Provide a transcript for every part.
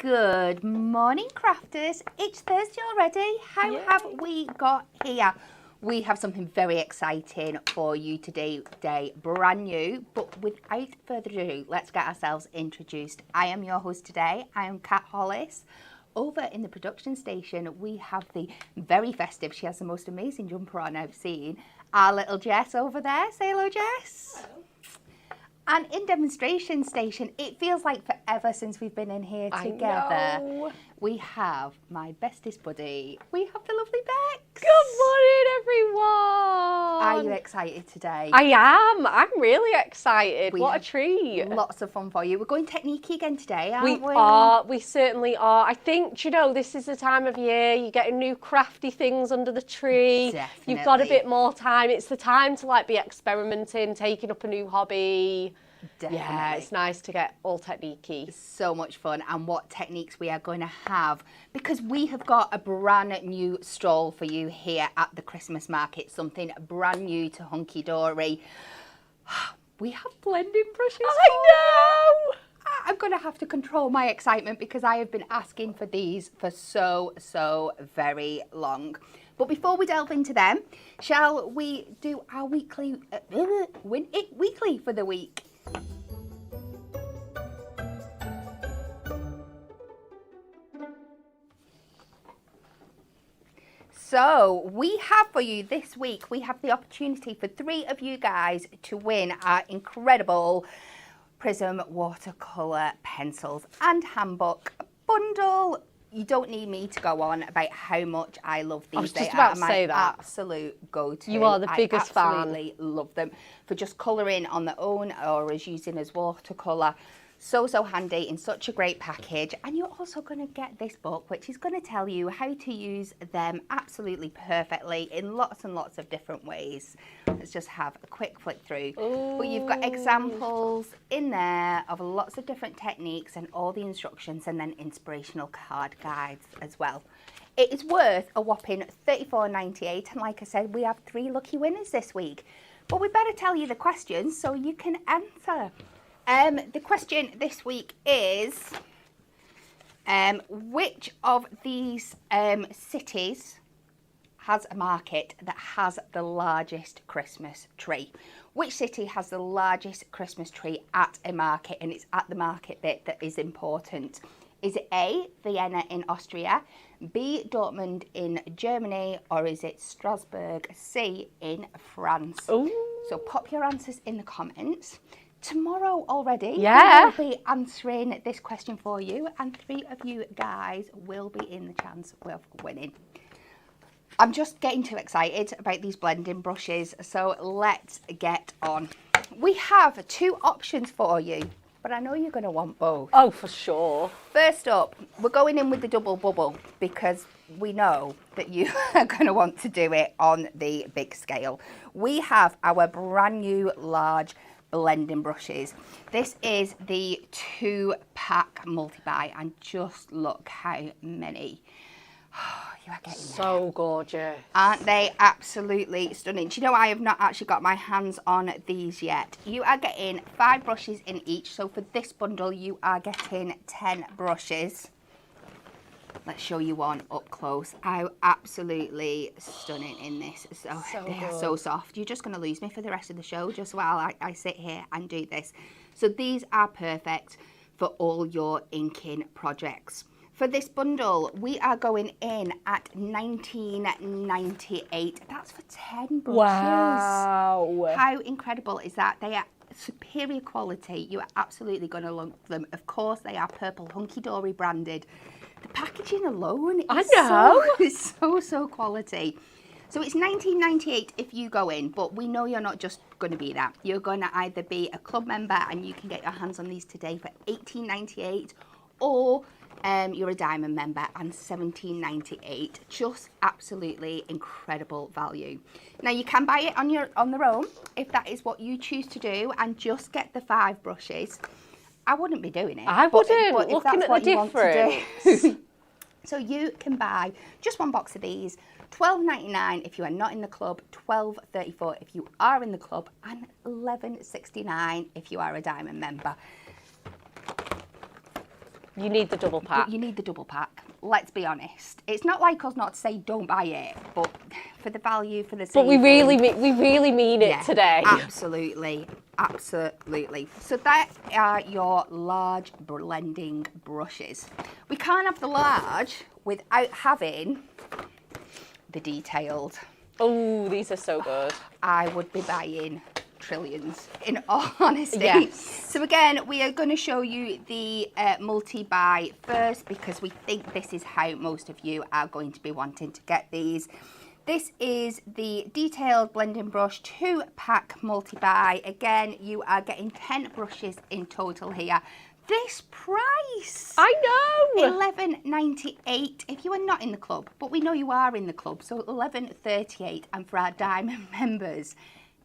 Good morning, crafters. It's Thursday already. How have we got here? We have something very exciting for you today, brand new. But without further ado, let's get ourselves introduced. I am your host today. I am Kat Hollis. Over in the production station, we have the very festive, she has the most amazing jumper on I've seen, our little Jess over there. Say hello, Jess. Hello. And in demonstration station, it feels like forever since we've been in here together. We have my bestest buddy. We have the lovely Bex. Good morning, everyone. Are you excited today? I am. I'm really excited. What a treat. Lots of fun for you. We're going technique-y again today, aren't we? We are. We certainly are. I think, you know, this is the time of year. You're getting new crafty things under the tree. Definitely. You've got a bit more time. It's the time to like be experimenting, taking up a new hobby. Definitely. Yeah, it's nice to get all technique-y. So much fun, and what techniques we are going to have, because we have got a brand new stall for you here at the Christmas market, something brand new to Hunkydory. We have blending brushes. I know! I'm going to have to control my excitement because I have been asking for these for so very long. But before we delve into them, shall we do our weekly, Win It Weekly for the week? So we have for you this week, we have the opportunity for 3 of you guys to win our incredible Prism watercolour pencils and handbook bundle. You don't need me to go on about how much I love these. I was just about to say that. Absolute go-to. You are the biggest fan. I absolutely love them for just colouring on their own or as using as watercolour. So handy in such a great package. And you're also going to get this book, which is going to tell you how to use them absolutely perfectly in lots and lots of different ways. Let's just have a quick flick through. Ooh. But you've got examples in there of lots of different techniques and all the instructions, and then inspirational card guides as well. It is worth a whopping $34.98, and like I said, we have 3 lucky winners this week. But we better tell you the questions so you can answer. The question this week is, which of these cities has a market that has the largest Christmas tree? Which city has the largest Christmas tree at a market? And it's at the market bit that is important. Is it A, Vienna in Austria, B, Dortmund in Germany, or is it Strasbourg, C, in France? Ooh. So pop your answers in the comments. Tomorrow already, yeah, we'll be answering this question for you, and 3 of you guys will be in the chance of winning. I'm just getting too excited about these blending brushes, so let's get on. We have 2 options for you, but I know you're going to want both. Oh, for sure. First up, we're going in with the double bubble because we know that you are going to want to do it on the big scale. We have our brand new large blending brushes. This is the 2-pack multi-buy, and just look how many. You are getting so there. Gorgeous. Aren't they absolutely stunning? Do you know I have not actually got my hands on these yet? You are getting 5 brushes in each, so for this bundle you are getting 10 brushes. Let's show you one up close. How absolutely stunning in this. So they are so soft. You're just going to lose me for the rest of the show just while I sit here and do this. So these are perfect for all your inking projects. For this bundle, we are going in at $19.98. That's for 10 brushes. Wow. How incredible is that? They are superior quality. You are absolutely going to love them. Of course, they are purple Hunkydory branded. The packaging alone is so quality. So it's $19.98 if you go in, but we know you're not just going to be that. You're going to either be a club member and you can get your hands on these today for $18.98, or you're a diamond member and $17.98. Just absolutely incredible value. Now you can buy it on their own if that is what you choose to do, and just get the 5 brushes. I wouldn't be doing it. I wouldn't, but if looking that's at what the you want to do. difference. So you can buy just 1 box of these, $12.99 if you are not in the club, $12.34 if you are in the club, and $11.69 if you are a diamond member. You need the double pack. You need the double pack. Let's be honest. It's not like us not to say don't buy it, but for the value, for the saving. But we really mean it today. Absolutely, absolutely. So that are your large blending brushes. We can't have the large without having the detailed. Oh, these are so good. I would be buying trillions, in all honesty. Yes. So again, we are going to show you the multi-buy first because we think this is how most of you are going to be wanting to get these. This is the detailed blending brush 2-pack multi-buy. Again, you are getting 10 brushes in total here. This price! I know! $11.98 if you are not in the club, but we know you are in the club, so $11.38, and for our diamond members,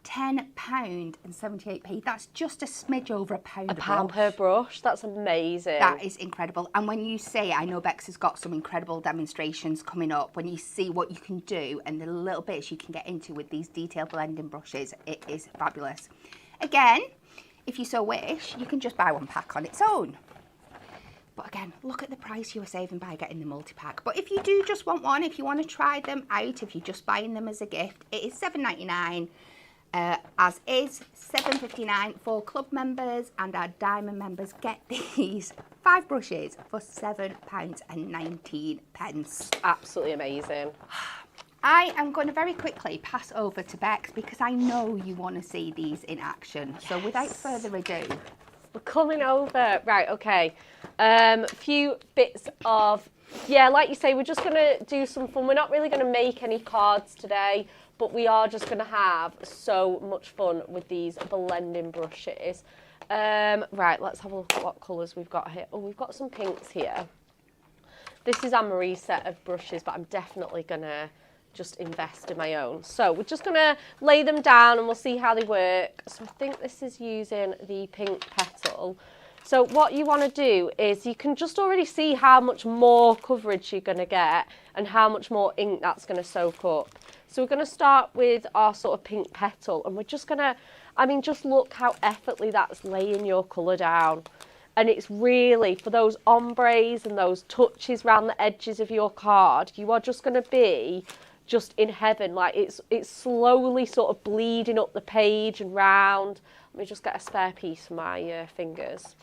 £10.78. That's just a smidge over a pound. A pound per brush. That's amazing. That is incredible. And when you see, I know Bex has got some incredible demonstrations coming up. When you see what you can do and the little bits you can get into with these detailed blending brushes, it is fabulous. Again, if you so wish, you can just buy 1 pack on its own. But again, look at the price you are saving by getting the multi-pack. But if you do just want one, if you want to try them out, if you're just buying them as a gift, it is $7.99. As is $7.59 for club members, and our diamond members get these 5 brushes for £7.19. Absolutely amazing. I am going to very quickly pass over to Bex because I know you want to see these in action. Yes. So without further ado, we're coming over. Right, okay. Few bits of, like you say, we're just going to do some fun. We're not really going to make any cards today, but we are just going to have so much fun with these blending brushes. Right, let's have a look at what colours we've got here. Oh, we've got some pinks here. This is Anne-Marie's set of brushes, but I'm definitely going to just invest in my own. So we're just going to lay them down and we'll see how they work. So I think this is using the pink petal. So what you want to do is you can just already see how much more coverage you're going to get and how much more ink that's going to soak up. So we're going to start with our sort of pink petal, and we're just going to, just look how effortlessly that's laying your colour down. And it's really for those ombres and those touches around the edges of your card, you are just going to be just in heaven. Like it's slowly sort of bleeding up the page and round. Let me just get a spare piece for my fingers.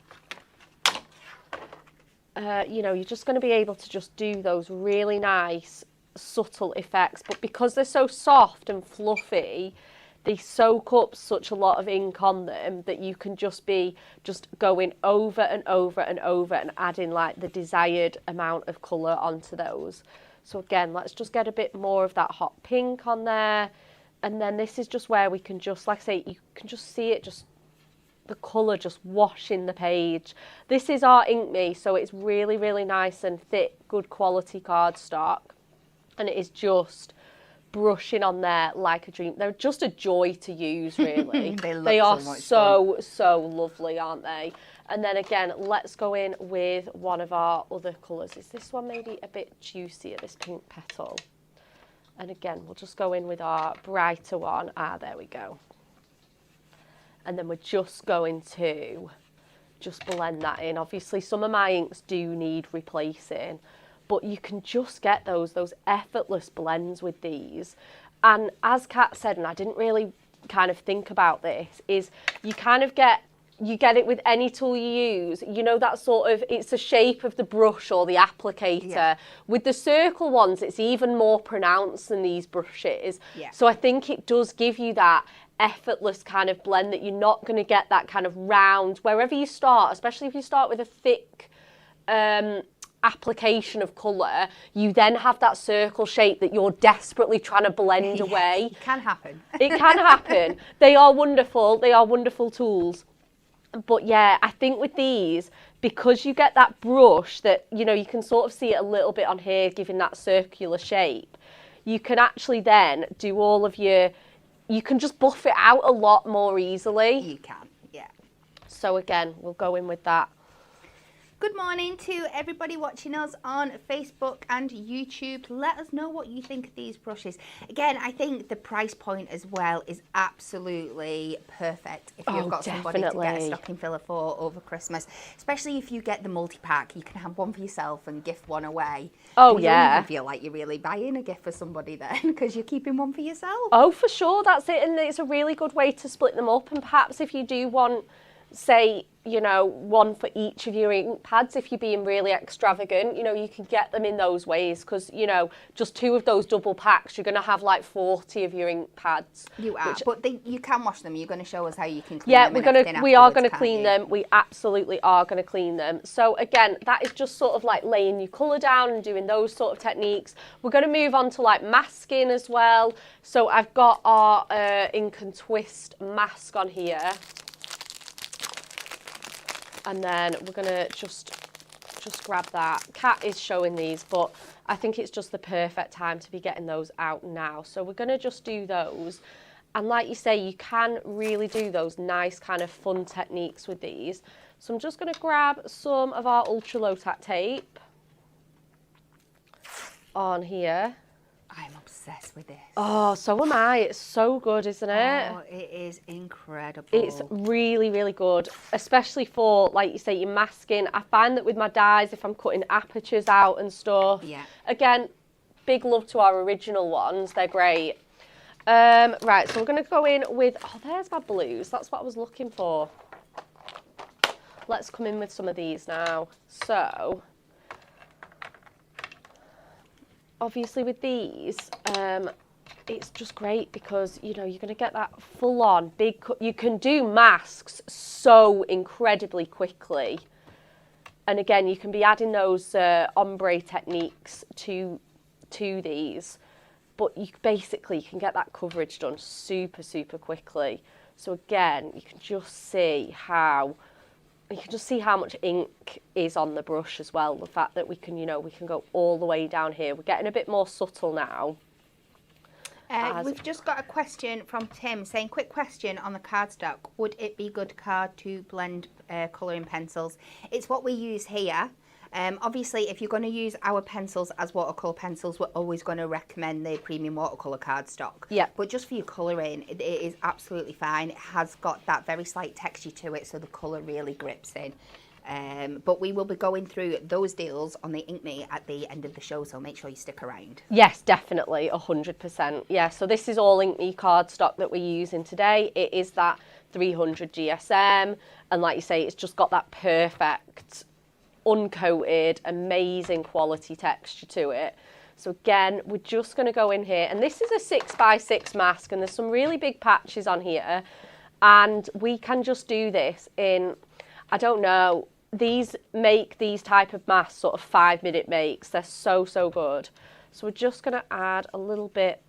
You're just going to be able to just do those really nice subtle effects, but because they're so soft and fluffy, they soak up such a lot of ink on them that you can just be going over and over and over and adding like the desired amount of colour onto those. So again, let's just get a bit more of that hot pink on there, and then this is just where we can just, like I say, you can just see it, just the colour just washing the page. This is our Ink Me, so it's really, really nice and thick, good quality cardstock. And it is just brushing on there like a dream. They're just a joy to use, really. They are so lovely, aren't they? And then again, let's go in with one of our other colours. Is this one maybe a bit juicier, this pink petal? And again, we'll just go in with our brighter one. There we go. And then we're just going to just blend that in. Obviously, some of my inks do need replacing, but you can just get those effortless blends with these. And as Kat said, and I didn't really kind of think about this, is you get it with any tool you use. You know, that sort of, it's the shape of the brush or the applicator. Yeah. With the circle ones, it's even more pronounced than these brushes. Yeah. So I think it does give you that effortless kind of blend that you're not going to get that kind of round, wherever you start, especially if you start with a thick application of colour, you then have that circle shape that you're desperately trying to blend away. It can happen. It can happen. They are wonderful tools. But yeah, I think with these, because you get that brush that, you can sort of see it a little bit on here, giving that circular shape, you can actually then do all of you can just buff it out a lot more easily. You can, yeah. So again, we'll go in with that. Good morning to everybody watching us on Facebook and YouTube. Let us know what you think of these brushes. Again, I think the price point as well is absolutely perfect if you've got somebody to get a stocking filler for over Christmas. Especially if you get the multi-pack, you can have one for yourself and gift one away. Oh, and you don't even feel like you're really buying a gift for somebody then because you're keeping one for yourself. Oh, for sure, that's it. And it's a really good way to split them up. And perhaps if you do want, say, you know, one for each of your ink pads, if you're being really extravagant, you know, you can get them in those ways because, you know, just 2 of those double packs, you're going to have like 40 of your ink pads. You are, but you can wash them. You're going to show us how you can clean them. Yeah, we are going to clean them. We absolutely are going to clean them. So again, that is just sort of like laying your colour down and doing those sort of techniques. We're going to move on to like masking as well. So I've got our Ink and Twist mask on here. And then we're going to just grab that. Kat is showing these, but I think it's just the perfect time to be getting those out now. So we're going to just do those. And like you say, you can really do those nice kind of fun techniques with these. So I'm just going to grab some of our ultra low tack tape on here. I'm obsessed with this. Oh, so am I. It's so good, isn't it? Oh, it is incredible. It's really, really good, especially for, like you say, your masking. I find that with my dyes, if I'm cutting apertures out and stuff. Yeah. Again, big love to our original ones. They're great. Right, so we're going to go in with, oh, there's my blues. That's what I was looking for. Let's come in with some of these now. So obviously with these, it's just great because, you know, you're going to get that full-on big you can do masks so incredibly quickly. And again, you can be adding those ombre techniques to these, but you can get that coverage done super, super quickly. So again, you can just see how much ink is on the brush as well. The fact that we can, you know, we can go all the way down here. We're getting a bit more subtle now. We've just got a question from Tim saying, quick question on the cardstock. Would it be good card to blend colouring pencils? It's what we use here. Obviously, if you're going to use our pencils as watercolour pencils, we're always going to recommend the premium watercolour cardstock. Yeah. But just for your colouring, it is absolutely fine. It has got that very slight texture to it, so the colour really grips in. But we will be going through those deals on the Ink Me at the end of the show, so make sure you stick around. Yes, definitely, 100%. Yeah, so this is all Ink Me cardstock that we're using today. It is that 300 GSM, and like you say, it's just got that perfect uncoated, amazing quality texture to it. So again, we're just going to go in here, and this is a 6x6 mask, and there's some really big patches on here, and we can just do this in, I don't know, these make these type of masks sort of 5-minute makes. They're so, so good. So we're just going to add a little bit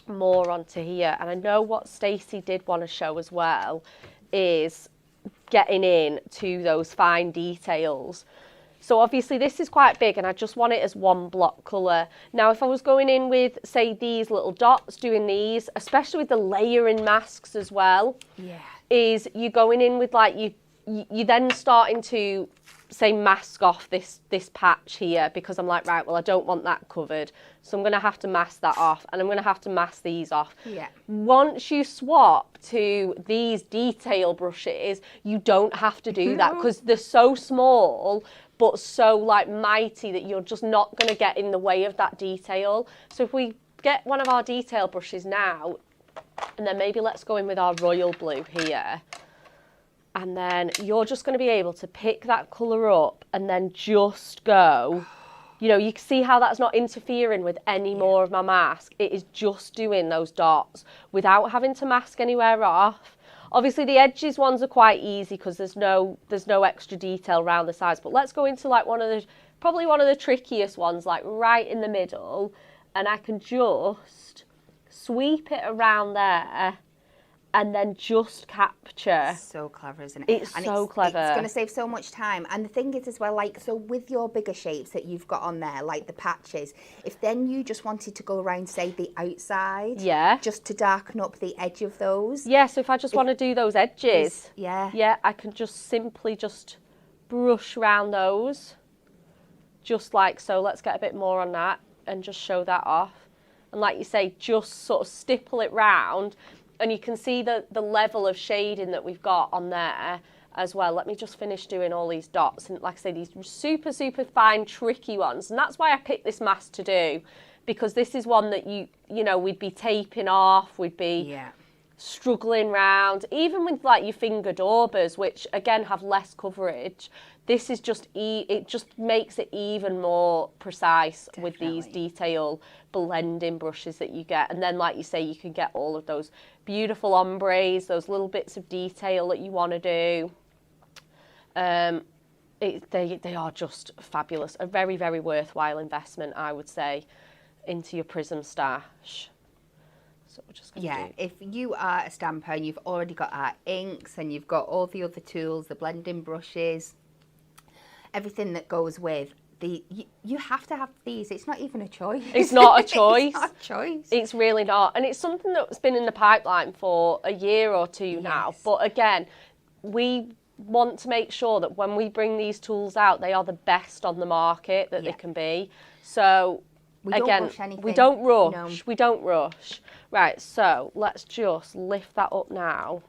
more onto here, and I know what Stacey did want to show as well is getting in to those fine details. So obviously this is quite big and I just want it as one block colour. Now if I was going in with, say, these little dots, doing these, especially with the layering masks as well, is you going in with like, you then starting to, say, mask off this patch here, because I'm like, right, well, I don't want that covered. So I'm going to have to mask that off, and I'm going to have to mask these off. Yeah. Once you swap to these detail brushes, you don't have to do that because they're so small, but so like mighty that you're just not going to get in the way of that detail. So if we get one of our detail brushes now, and then maybe let's go in with our royal blue here. And then you're just going to be able to pick that colour up and then just go, you know, you can see how that's not interfering with any more of my mask. It is just doing those dots without having to mask anywhere off. Obviously the edges ones are quite easy because there's no extra detail around the sides. But let's go into like probably one of the trickiest ones, like right in the middle. And I can just sweep it around there and then just capture. So clever, isn't it? It's so clever. It's going to save so much time. And the thing is as well, like, so with your bigger shapes that you've got on there, like the patches, if then you just wanted to go around, say, the outside, just to darken up the edge of those. Yeah, so if I just want to do those edges, I can just simply just brush around those, just like so. Let's get a bit more on that and just show that off. And like you say, just sort of stipple it round, and you can see the level of shading that we've got on there as well. Let me just finish doing all these dots, and like I say, these super, super fine, tricky ones. And that's why I picked this mask to do, because this is one that you know, we'd be taping off, we'd be struggling round, even with like your finger daubers, which again have less coverage. This is just, it just makes it even more precise with these detail blending brushes that you get. And then, like you say, you can get all of those beautiful ombres, those little bits of detail that you want to do. They are just fabulous. A very, very worthwhile investment, I would say, into your prism stash. So we're just gonna do... if you are a stamper and you've already got our inks and you've got all the other tools, the blending brushes, everything that goes with you have to have these. It's not even a choice. It's not a choice. It's not a choice. It's really not. And it's something that's been in the pipeline for a year or two now. But again, we want to make sure that when we bring these tools out, they are the best on the market that they can be. So we don't rush anything. We don't rush. No. We don't rush. Right, so let's just lift that up now.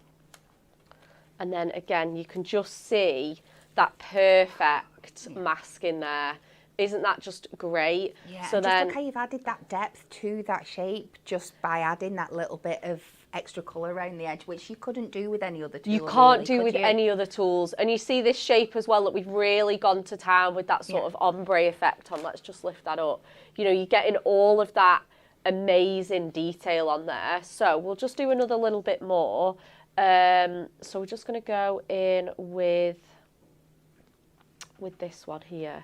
And then again, you can just see that perfect mask in there. Isn't that just great? Yeah, so then, just look how you've added that depth to that shape just by adding that little bit of extra colour around the edge, which you couldn't do with any other tool. You can't do with any other tools. And you see this shape as well, that we've really gone to town with that sort of ombre effect on. Let's just lift that up. You know, you're getting all of that amazing detail on there. So we'll just do another little bit more. So we're just going to go in with this one here.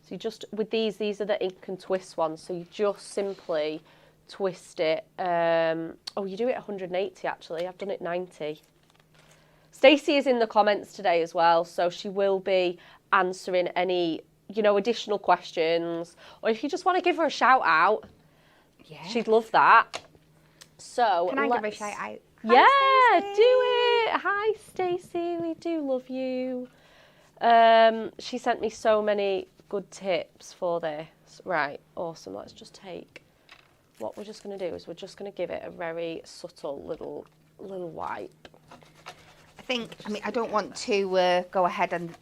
So you just, with these are the ink and twist ones. So you just simply twist it. Oh, you do it 180 actually. I've done it 90. Stacey is in the comments today as well, so she will be answering any, you know, additional questions. Or if you just want to give her a shout out, she'd love that. So can I give her a shout out? Hi, do it. Hi, Stacey. We do love you. She sent me so many good tips for this. Right, awesome. Let's just take, what we're just going to do is we're just going to give it a very subtle little wipe. I don't want to go ahead and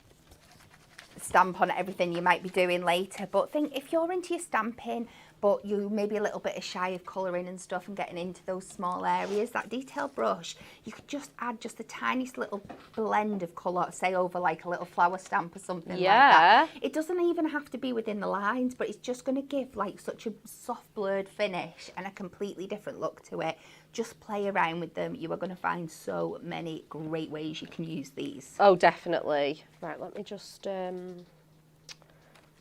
stamp on everything you might be doing later, but if you're into your stamping, but you maybe a little bit shy of colouring and stuff and getting into those small areas, that detail brush, you could just add just the tiniest little blend of colour, say over like a little flower stamp or something like that. It doesn't even have to be within the lines, but it's just going to give like such a soft blurred finish and a completely different look to it. Just play around with them. You are going to find so many great ways you can use these. Oh, definitely. Right, let me just... where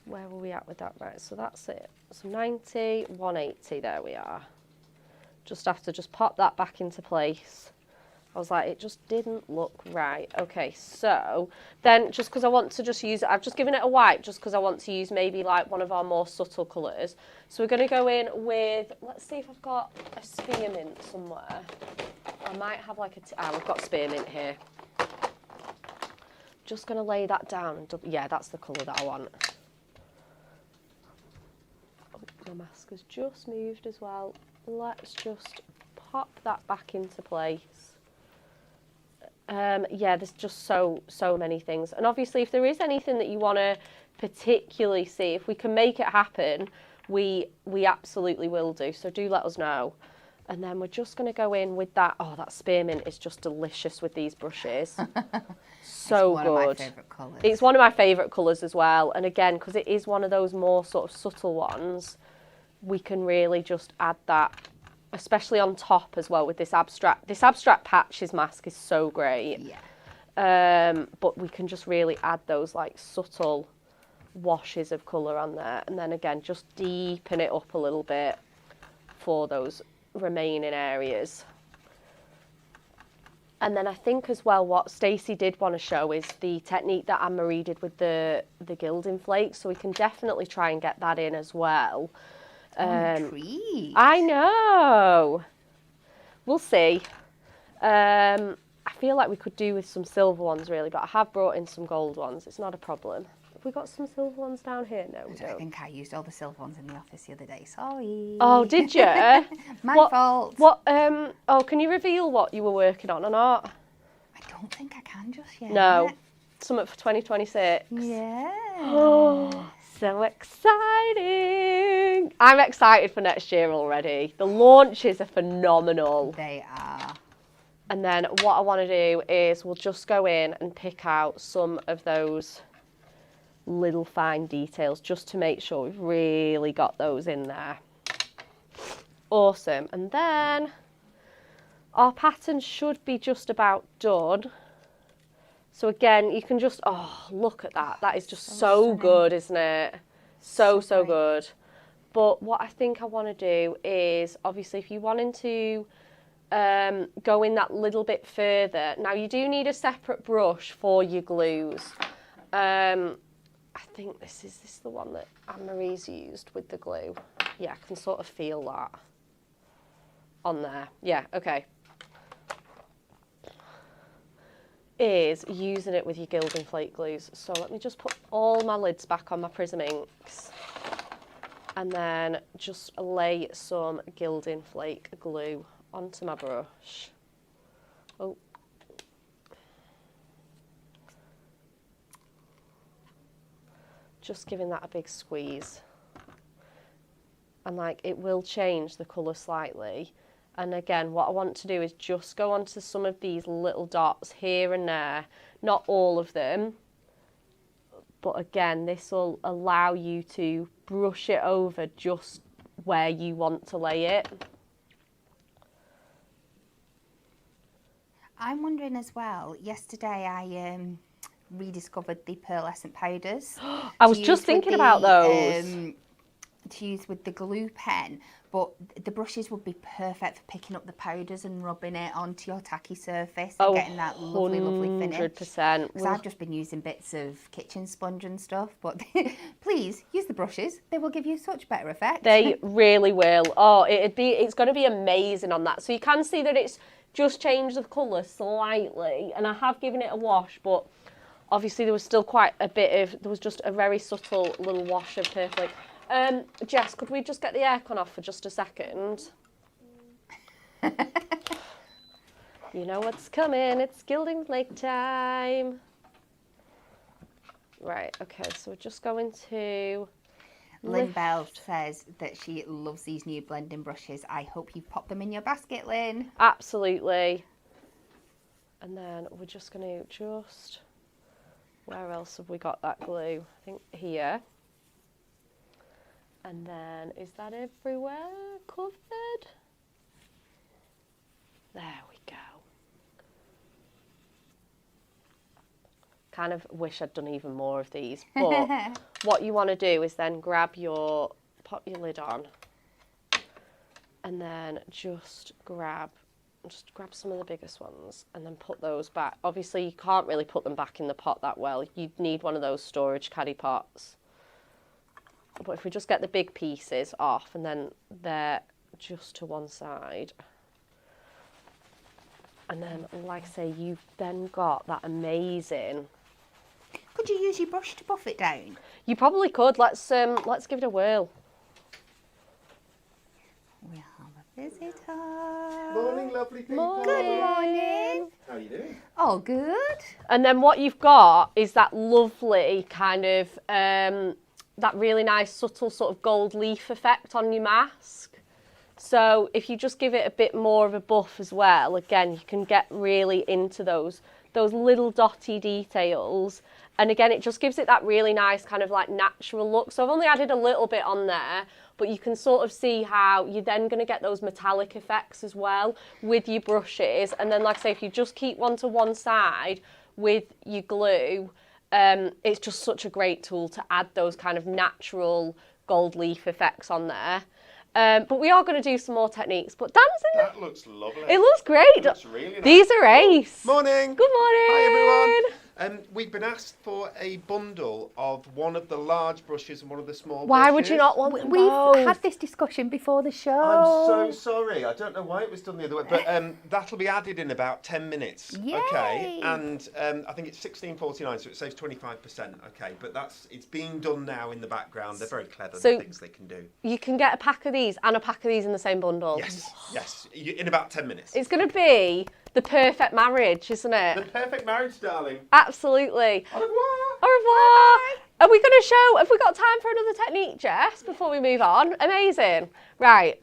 were we at with that? Right, so that's it. So 90, 180, there we are. Just have to just pop that back into place. I was like, it just didn't look right. Okay, so then just because I want to just use it, I've just given it a wipe just because I want to use maybe like one of our more subtle colours. So we're going to go in with, let's see if I've got a spearmint somewhere. I might have like we've got spearmint here. Just going to lay that down. Yeah, that's the colour that I want. My mask has just moved as well. Let's just pop that back into place. Yeah, there's just so many things. And obviously, if there is anything that you want to particularly see, if we can make it happen, we absolutely will do. So do let us know. And then we're just going to go in with that. Oh, that spearmint is just delicious with these brushes. So good. It's one of my favourite colours. It's one of my favourite colours as well. And again, because it is one of those more sort of subtle ones, we can really just add that, especially on top as well with this abstract. This abstract patches mask is so great. Yeah. But we can just really add those like subtle washes of colour on there. And then again, just deepen it up a little bit for those remaining areas. And then I think as well what Stacey did want to show is the technique that Anne-Marie did with the gilding flakes. So we can definitely try and get that in as well. I know. We'll see. I feel like we could do with some silver ones really, but I have brought in some gold ones. It's not a problem. Have we got some silver ones down here? No, we don't. I think I used all the silver ones in the office the other day. Sorry. Oh, did you? My fault. What? Oh, can you reveal what you were working on or not? I don't think I can just yet. No. Something for 2026. Yeah. Oh, so exciting. I'm excited for next year already. The launches are phenomenal. They are. And then what I want to do is we'll just go in and pick out some of those little fine details just to make sure we've really got those in there. Awesome. And then our pattern should be just about done. So again, you can just, oh, look at that. That is just so good, isn't it? So good. But what I think I want to do is, obviously, if you wanted to go in that little bit further, now you do need a separate brush for your glues. I think this is the one that Anne-Marie's used with the glue. Yeah, I can sort of feel that on there. Yeah, okay. Is using it with your gilding flake glues. So let me just put all my lids back on my Prism inks and then just lay some gilding flake glue onto my brush. Oh. Just giving that a big squeeze. And like it will change the colour slightly. And again, what I want to do is just go onto some of these little dots here and there. Not all of them. But again, this will allow you to brush it over just where you want to lay it. I'm wondering as well, yesterday I rediscovered the pearlescent powders. I was just thinking about those. To use with the glue pen, but the brushes would be perfect for picking up the powders and rubbing it onto your tacky surface and getting that lovely, lovely finish. 100%. Because I've just been using bits of kitchen sponge and stuff, but please use the brushes. They will give you such better effect. They really will. Oh, it's going to be amazing on that. So you can see that it's just changed the colour slightly, and I have given it a wash, but obviously there was still quite a bit of, there was just a very subtle little wash of perfect. Jess, could we just get the aircon off for just a second? You know what's coming, it's gilding flake time. Right, okay, so we're just going to... Lynn Bell says that she loves these new blending brushes. I hope you've popped them in your basket, Lynn. Absolutely. And then we're just going to where else have we got that glue? I think here. And then, is that everywhere covered? There we go. Kind of wish I'd done even more of these, but what you want to do is then pop your lid on, and then just grab some of the biggest ones and then put those back. Obviously, you can't really put them back in the pot that well. You'd need one of those storage caddy pots. But if we just get the big pieces off and then they're just to one side. And then, like I say, you've then got that amazing... Could you use your brush to buff it down? You probably could. Let's give it a whirl. We have a visitor. Morning, lovely people. Morning. Good morning. How are you doing? Oh, good. And then what you've got is that lovely kind of... that really nice subtle sort of gold leaf effect on your mask. So if you just give it a bit more of a buff as well, again, you can get really into those little dotty details. And again, it just gives it that really nice kind of like natural look. So I've only added a little bit on there, but you can sort of see how you're then going to get those metallic effects as well with your brushes. And then, like I say, if you just keep one to one side with your glue, it's just such a great tool to add those kind of natural gold leaf effects on there. But we are going to do some more techniques. But That looks lovely. it looks great. It looks really nice. These are ace. Morning. Good morning. Hi, everyone. We've been asked for a bundle of one of the large brushes and one of the small Why brushes. would you not want them We've both? had this discussion before the show. I'm so sorry. I don't know why it was done the other way, but that'll be added in about 10 minutes. Yay. Okay, and I think it's $16.49, so it saves 25%. Okay, but it's being done now in the background. They're very clever. So the things they can do. You can get a pack of these and a pack of these in the same bundle. Yes, in about 10 minutes. It's going to be the perfect marriage, isn't it? The perfect marriage, darling. Absolutely. Au revoir. Au revoir. Are we going to show, have we got time for another technique, Jess, before we move on? Amazing. Right.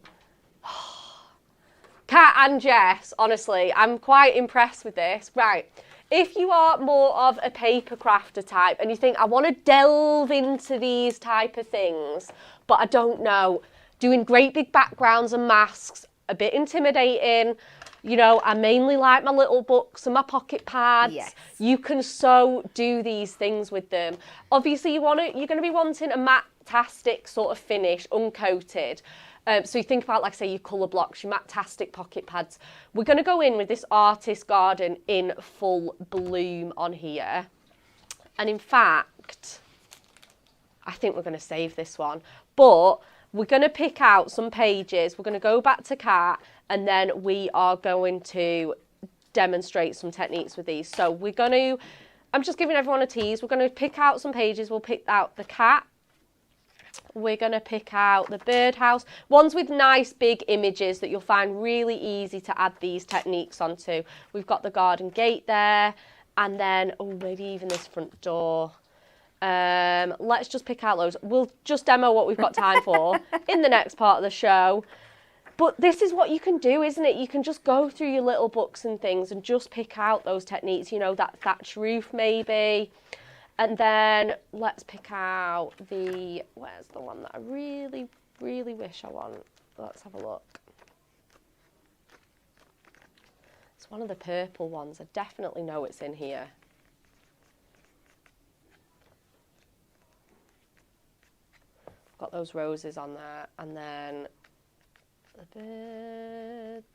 Kat and Jess, honestly, I'm quite impressed with this. Right. If you are more of a paper crafter type and you think, I want to delve into these type of things, but I don't know, doing great big backgrounds and masks, a bit intimidating. You know, I mainly like my little books and my pocket pads. Yes. You can so do these things with them. Obviously, you're going to be wanting a matte-tastic sort of finish, uncoated. So you think about, like, say, your colour blocks, your matte-tastic pocket pads. We're going to go in with this Artist Garden in full bloom on here. And in fact, I think we're going to save this one. But we're going to pick out some pages. We're going to go back to Kat, and then we are going to demonstrate some techniques with these. So we're going to, I'm just giving everyone a tease. We're going to pick out some pages. We'll pick out the cat. We're going to pick out the birdhouse. Ones with nice big images that you'll find really easy to add these techniques onto. We've got the garden gate there. And then, oh, maybe even this front door. Let's just pick out those. We'll just demo what we've got time for in the next part of the show. But this is what you can do, isn't it? You can just go through your little books and things and just pick out those techniques, you know, that thatch roof maybe. And then let's pick out where's the one that I really, really wish I want? Let's have a look. It's one of the purple ones. I definitely know it's in here. Got those roses on there, and then the birds.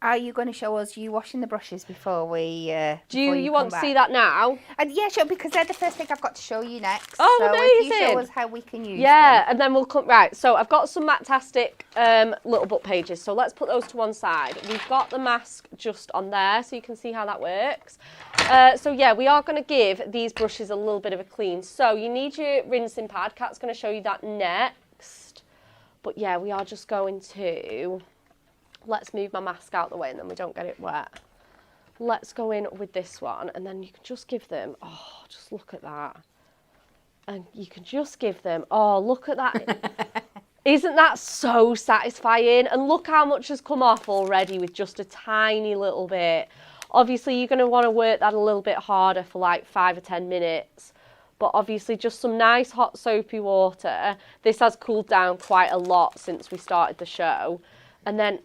Are you going to show us you washing the brushes before we? Do you want to see that now? And yeah, sure, because they're the first thing I've got to show you next. Oh, so amazing! If you show us how we can use them. them. And then we'll come right. So I've got some matte-tastic little book pages. So let's put those to one side. We've got the mask just on there, so you can see how that works. So yeah, we are going to give these brushes a little bit of a clean. So you need your rinsing pad. Kat's going to show you that next. But yeah, we are just going to. Let's move my mask out the way and then we don't get it wet. Let's go in with this one and then you can just give them, oh, just look at that. And you can just give them, oh, look at that. Isn't that so satisfying? And look how much has come off already with just a tiny little bit. Obviously, you're going to want to work that a little bit harder for like 5 or 10 minutes. But obviously, just some nice hot soapy water. This has cooled down quite a lot since we started the show. And then,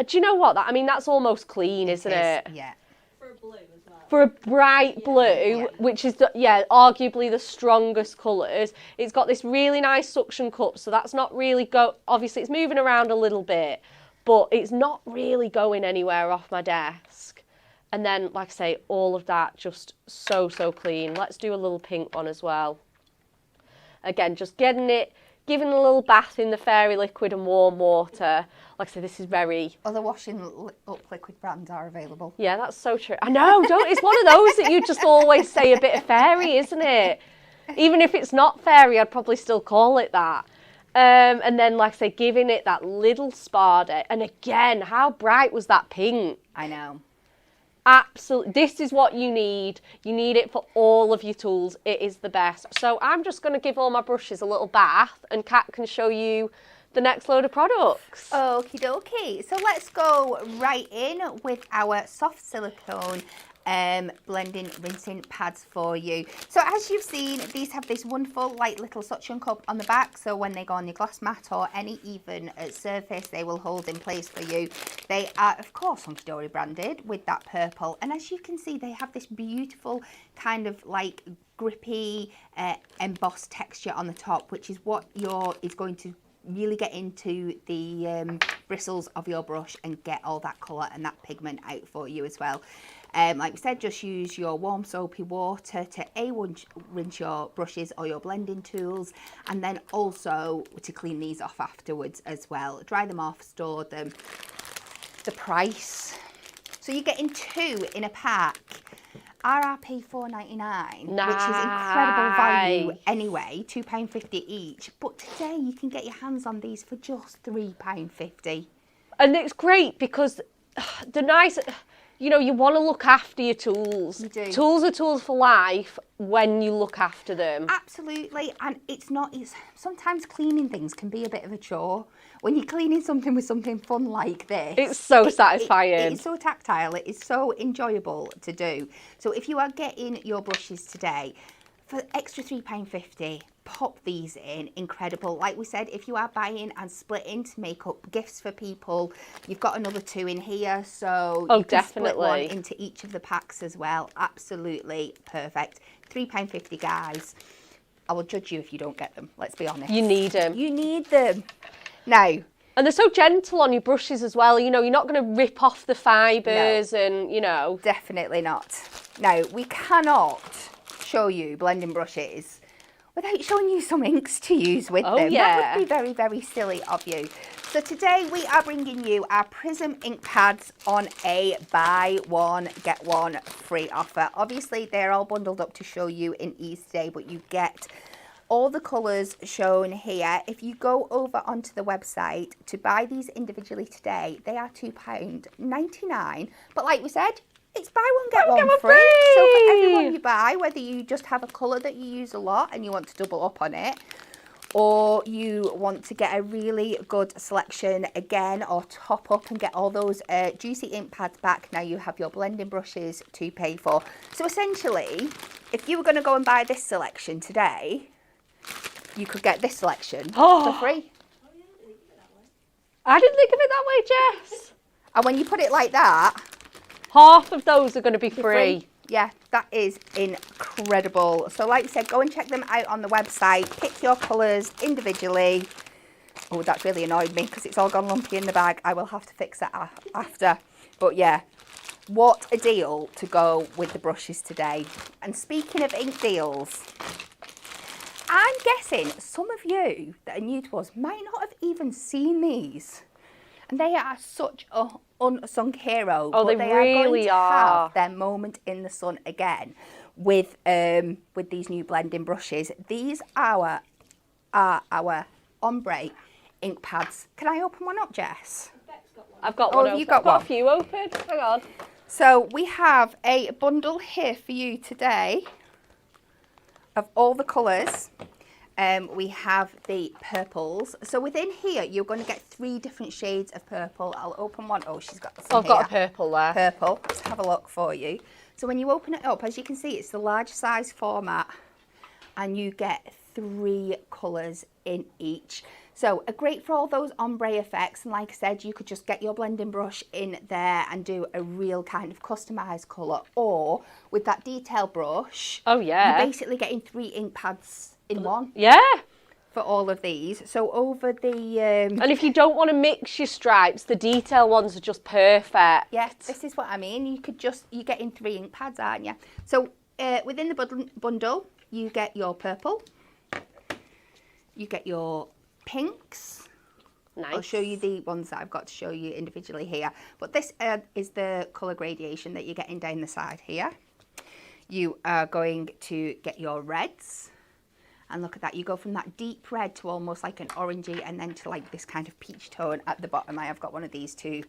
do you know what? I mean, that's almost clean, isn't it? Yeah. For a blue as well. For a bright blue, which is, arguably the strongest colours. It's got this really nice suction cup, so that's not really obviously, it's moving around a little bit, but it's not really going anywhere off my desk. And then, like I say, all of that just so clean. Let's do a little pink one as well. Again, just giving a little bath in the fairy liquid and warm water. Like I say, this is very... Other washing up liquid brands are available. Yeah, that's so true. I know, it's one of those that you just always say a bit of fairy, isn't it? Even if it's not fairy, I'd probably still call it that. And then, like I say, giving it that little sparder. And again, how bright was that pink? I know. Absolutely. This is what you need. You need it for all of your tools. It is the best. So I'm just going to give all my brushes a little bath and Kat can show you the next load of products. Okie dokie. So let's go right in with our soft silicone blending rinsing pads for you. So as you've seen, these have this wonderful light little suction cup on the back, so when they go on your glass mat or any even surface, they will hold in place for you. They are of course Hunkydory branded with that purple, and as you can see, they have this beautiful kind of like grippy embossed texture on the top, which is what is going to really get into the bristles of your brush and get all that colour and that pigment out for you as well. Like we said, just use your warm soapy water to rinse your brushes or your blending tools, and then also to clean these off afterwards as well. Dry them off, store them. The price. So you're getting 2 in a pack. RRP $4.99, which is incredible value anyway, £2.50 each. But today you can get your hands on these for just £3.50. And it's great because the nice, you know, you want to look after your tools. You do. Tools are tools for life when you look after them. Absolutely, and it's sometimes cleaning things can be a bit of a chore. When you're cleaning something with something fun like this, It's so satisfying. It's so tactile, it is so enjoyable to do. So if you are getting your brushes today, for extra £3.50, pop these in, incredible. Like we said, if you are buying and splitting to make up gifts for people, you've got another 2 in here, so you can split one into each of the packs as well. Absolutely perfect. £3.50, guys. I will judge you if you don't get them, let's be honest. You need them. You need them. Now, and they're so gentle on your brushes as well. You know, you're not going to rip off the fibres and, you know. Definitely not. Now, we cannot show you blending brushes without showing you some inks to use with them. Yeah. That would be very, very silly of you. So today we are bringing you our Prism ink pads on a buy one, get one free offer. Obviously, they're all bundled up to show you in ease today, but you get all the colours shown here. If you go over onto the website to buy these individually today, they are £2.99. But like we said, it's buy one, get one free. So for everyone you buy, whether you just have a colour that you use a lot and you want to double up on it, or you want to get a really good selection again, or top up and get all those juicy ink pads back, now you have your blending brushes to pay for. So essentially, if you were going to go and buy this selection today, you could get this selection for free. I didn't think of it that way, Jess. And when you put it like that, half of those are going to be free. Yeah, that is incredible. So like I said, go and check them out on the website. Pick your colours individually. Oh, that's really annoyed me because it's all gone lumpy in the bag. I will have to fix that after. But yeah, what a deal to go with the brushes today. And speaking of ink deals, I'm guessing some of you that are new to us might not have even seen these. And they are such a unsung hero. Oh, but they really are going to are. have their moment in the sun again with these new blending brushes. These are our ombre ink pads. Can I open one up, Jess? I've got one open. You've got I've got one? a few open. Hang on. So we have a bundle here for you today of all the colours. We have the purples. So within here, you're going to get 3 different shades of purple. I'll open one. Oh, she's got some I've got a purple there. Purple. Let's have a look for you. So when you open it up, as you can see, it's the large size format, and you get 3 colours in each. So great for all those ombre effects. And like I said, you could just get your blending brush in there and do a real kind of customised colour. Or with that detail brush, oh yeah, you're basically getting 3 ink pads in one. Yeah. For all of these. So over the... and if you don't want to mix your stripes, the detail ones are just perfect. Yeah, this is what I mean. You could just... You're getting 3 ink pads, aren't you? So within the bundle, you get your purple. You get your pinks. Nice. I'll show you the ones that I've got to show you individually here. But this is the colour gradation that you're getting down the side here. You are going to get your reds. And look at that, you go from that deep red to almost like an orangey, and then to like this kind of peach tone at the bottom. I have got one of these to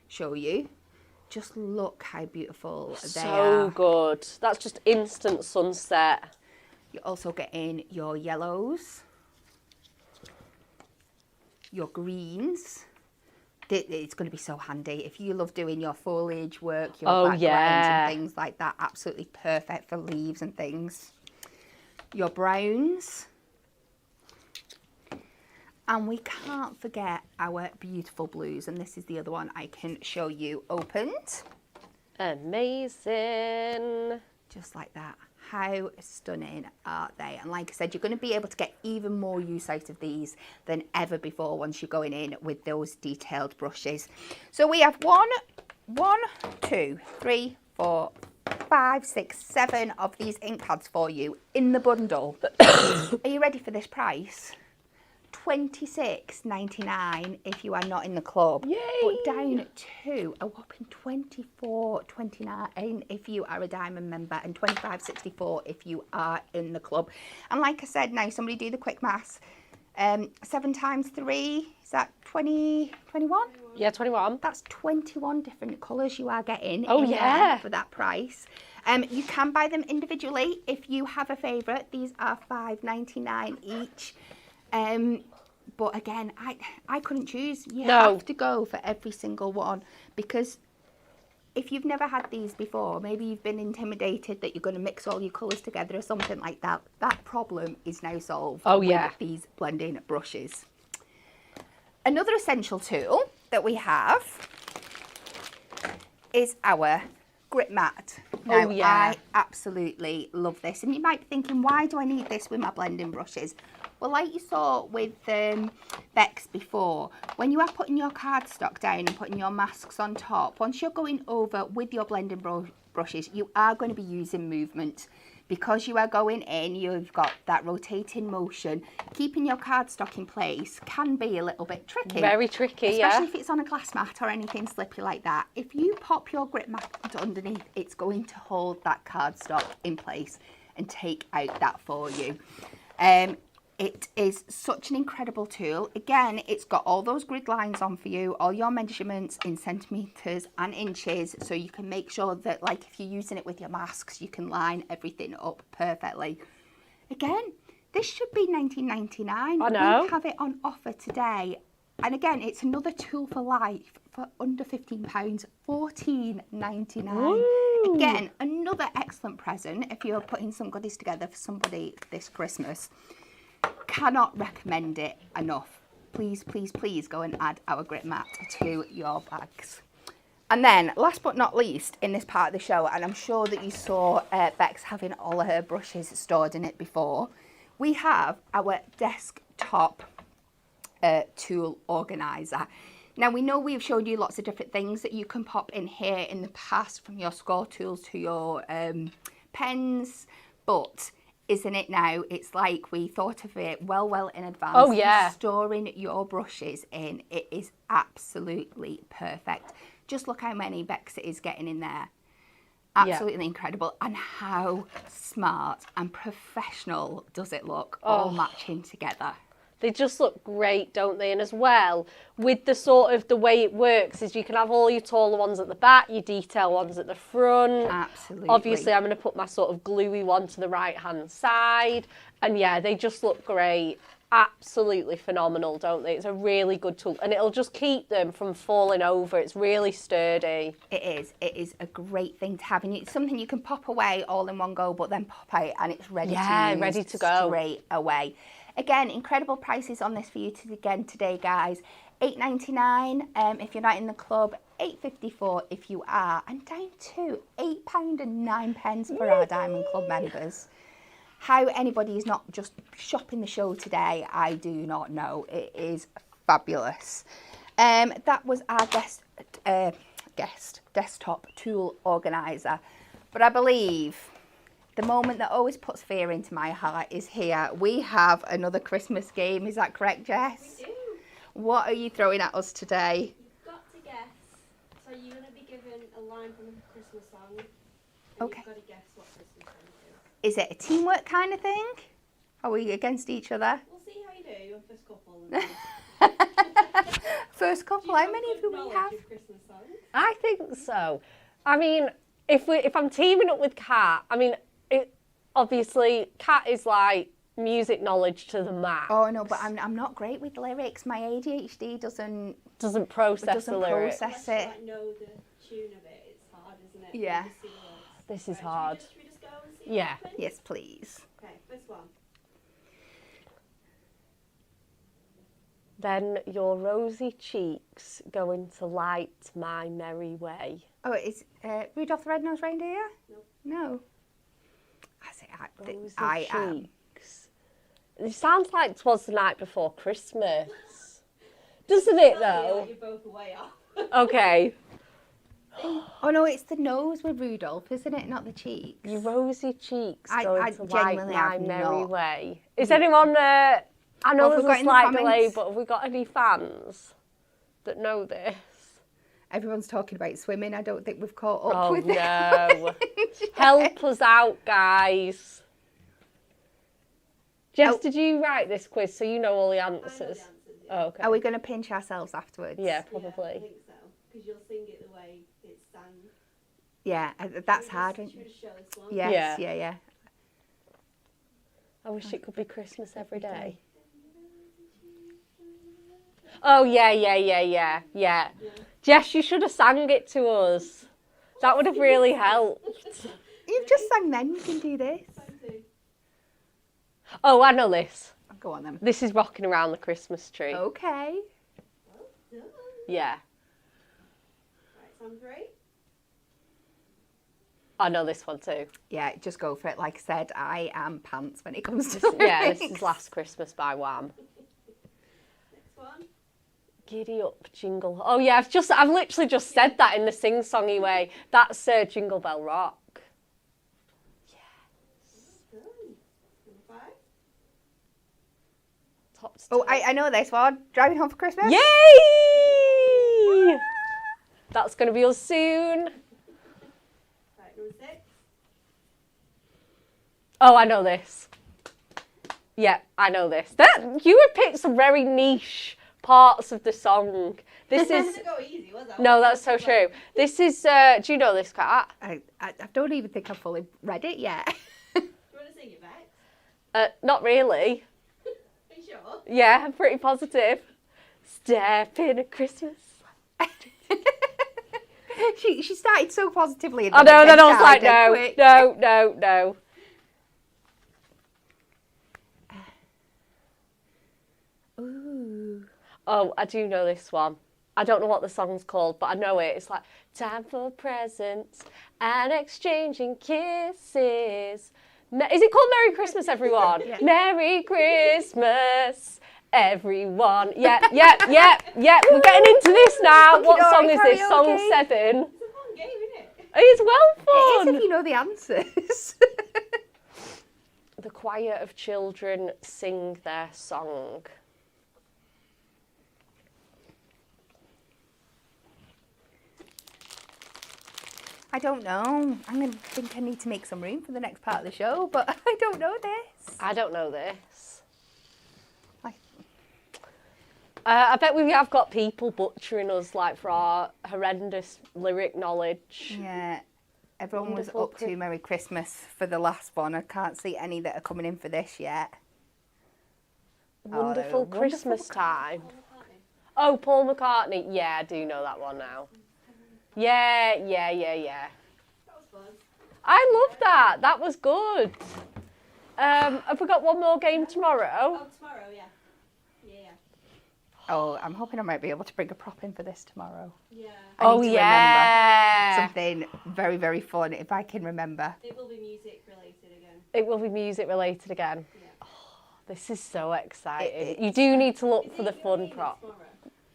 show you. Just look how beautiful they are. So good. That's just instant sunset. You're also getting your yellows, your greens. It's going to be so handy if you love doing your foliage work, your backgrounds and things like that. Absolutely perfect for leaves and things. Your browns, and we can't forget our beautiful blues, and this is the other one I can show you opened. Amazing. Just like that. How stunning are they? And like I said, you're going to be able to get even more use out of these than ever before once you're going in with those detailed brushes. So we have 1, 2, 3, for 5, 6, 7 of these ink pads for you in the bundle. Are you ready for this price? $26.99 if you are not in the club. Yay! But down to a whopping $24.29 if you are a diamond member, and $25.64 if you are in the club. And like I said, now somebody do the quick maths. 7 times 3, is that 21? Yeah, 21. That's 21 different colours you are getting for that price. You can buy them individually if you have a favourite. These are $5.99 each. But again, I couldn't choose. You have to go for every single one, because if you've never had these before, maybe you've been intimidated that you're going to mix all your colours together or something like that. That problem is now solved with these blending brushes. Another essential tool that we have is our grip mat. Now, I absolutely love this. And you might be thinking, why do I need this with my blending brushes? Well, like you saw with Bex before, when you are putting your cardstock down and putting your masks on top, once you're going over with your blending brushes, you are going to be using movement. Because you are going in, you've got that rotating motion. Keeping your cardstock in place can be a little bit tricky. Very tricky, especially if it's on a glass mat or anything slippy like that. If you pop your grip mat underneath, it's going to hold that cardstock in place and take out that for you. It is such an incredible tool. Again, it's got all those grid lines on for you, all your measurements in centimetres and inches, so you can make sure that, like, if you're using it with your masks, you can line everything up perfectly. Again, this should be $19.99. I know. We have it on offer today. And again, it's another tool for life for under £15, $14.99. Again, another excellent present if you're putting some goodies together for somebody this Christmas. Cannot recommend it enough. Please, please, please go and add our grip mat to your bags. And then, last but not least, in this part of the show, and I'm sure that you saw Bex having all of her brushes stored in it before, we have our desktop tool organizer. Now, we know we've showed you lots of different things that you can pop in here in the past, from your score tools to your pens, but isn't it now? It's like we thought of it well in advance. Oh, yeah. Storing your brushes in, it is absolutely perfect. Just look how many Bex it is getting in there. Absolutely incredible. And how smart and professional does it look, all matching together. They just look great, don't they? And as well, with the sort of the way it works is you can have all your taller ones at the back, your detail ones at the front. Absolutely. Obviously, I'm going to put my sort of gluey one to the right-hand side. And yeah, they just look great. Absolutely phenomenal, don't they? It's a really good tool. And it'll just keep them from falling over. It's really sturdy. It is. It is a great thing to have. And it's something you can pop away all in one go, but then pop out and it's ready to use ready to go straight away. Again, incredible prices on this for you today, guys. $8.99 if you're not in the club, $8.54 if you are, and down to £8.09 for our Diamond Club members. How anybody is not just shopping the show today, I do not know. It is fabulous. That was our desktop tool organizer. But I believe the moment that always puts fear into my heart is here. We have another Christmas game. Is that correct, Jess? We do. What are you throwing at us today? You've got to guess. So you're going to be given a line from a Christmas song. And Okay. You've got to guess what Christmas song it Is it a teamwork kind of thing? Are we against each other? is. We'll see how you do your first couple. First couple, how many of you we have? Christmas songs? I think so. I mean, if I'm teaming up with Kat, I mean, obviously, Kat is like music knowledge to the max. Oh no, but I'm not great with lyrics. My ADHD doesn't process the lyrics. process Unless it. you like, know the tune of it, it's hard, isn't it? Yeah. You just see the words. This is Right, hard. Should we just go and see Yeah. what happens? Yes, please. Okay, first one. Then your rosy cheeks going to light my merry way. Oh, is Rudolph the Red-Nosed Reindeer? Nope. No. Rosy I am. cheeks. It sounds like 'Twas the Night Before Christmas. Doesn't it, though? You're both way off. Okay. Oh no, it's the nose with Rudolph, isn't it? Not the cheeks. Your rosy cheeks I going to white genuinely have my merry not. way. Is anyone, I know What have we there's got a in the slight delay, comments? but have we got any fans that know this? Everyone's talking about swimming. I don't think we've caught up Oh with it. no. Help us out, guys. Jess, did you write this quiz so you know all the answers? I know the answers, yeah. Oh, okay. Are we going to pinch ourselves afterwards? Yeah, Yeah, I probably. think so. Because you'll sing it the way it's sang. Yeah, that's Should we hard. just- should we just show this one? Yes, Yeah. yeah. I wish it could be Christmas every day. Oh, yeah. Jess, you should have sang it to us. That would have really helped. You've just sang then, you can do this. Oh, I know this. Go on then. This is Rocking Around the Christmas Tree. Okay. Well done. Yeah. Right, song 3. I know this one too. Yeah, just go for it. Like I said, I am pants when it comes to Yeah, this lyrics. is Last Christmas by Wham. Next one. Giddy up, jingle. Oh yeah, I've literally just said that in the sing-songy way. That's Jingle Bell Rock. Done. Number 5. Top to Oh, toe. I know this one. Driving Home for Christmas. Yay! That's going to be us soon. Right, number 6. Oh, I know this. Yeah, I know this. You have picked some very niche parts of the song. This I is... didn't go easy, was I? No, that's so true. This is... do you know this, Kat? I don't even think I've fully read it yet. Do you want to sing it, Bex? Not really. Are you sure? Yeah, I'm pretty positive. Step in a Christmas. she started so positively. And I know, then I was like, quick. no. Ooh. Oh, I do know this one. I don't know what the song's called, but I know it. It's like, time for presents and exchanging kisses. Is it called Merry Christmas, everyone? Yeah. Merry Christmas, everyone. Yeah. We're getting into this now. What Hunkydory song is this? Song karaoke. 7. It's a fun game, isn't it? It's well It fun. is if you know the answers. The choir of children sing their song. I don't know. I'm going to think I need to make some room for the next part of the show, but I don't know this. I don't know this. Like, I bet we have got people butchering us like for our horrendous lyric knowledge. yeah, everyone Wonderful was up to Merry Christmas for the last one. I can't see any that are coming in for this yet. Wonderful wonderful Christmas time. Paul McCartney. Oh, Paul McCartney. Yeah, I do know that one now. Yeah. That was fun. I love that. That was good. Have we got one more game tomorrow? Oh, tomorrow, yeah. Yeah. Oh, I'm hoping I might be able to bring a prop in for this tomorrow. Yeah. I need to yeah. Something very, very fun, if I can remember. It will be music related again. It will be music related again. Yeah. This is so exciting. It- You do need to look Is for it the you fun and Amy prop. tomorrow?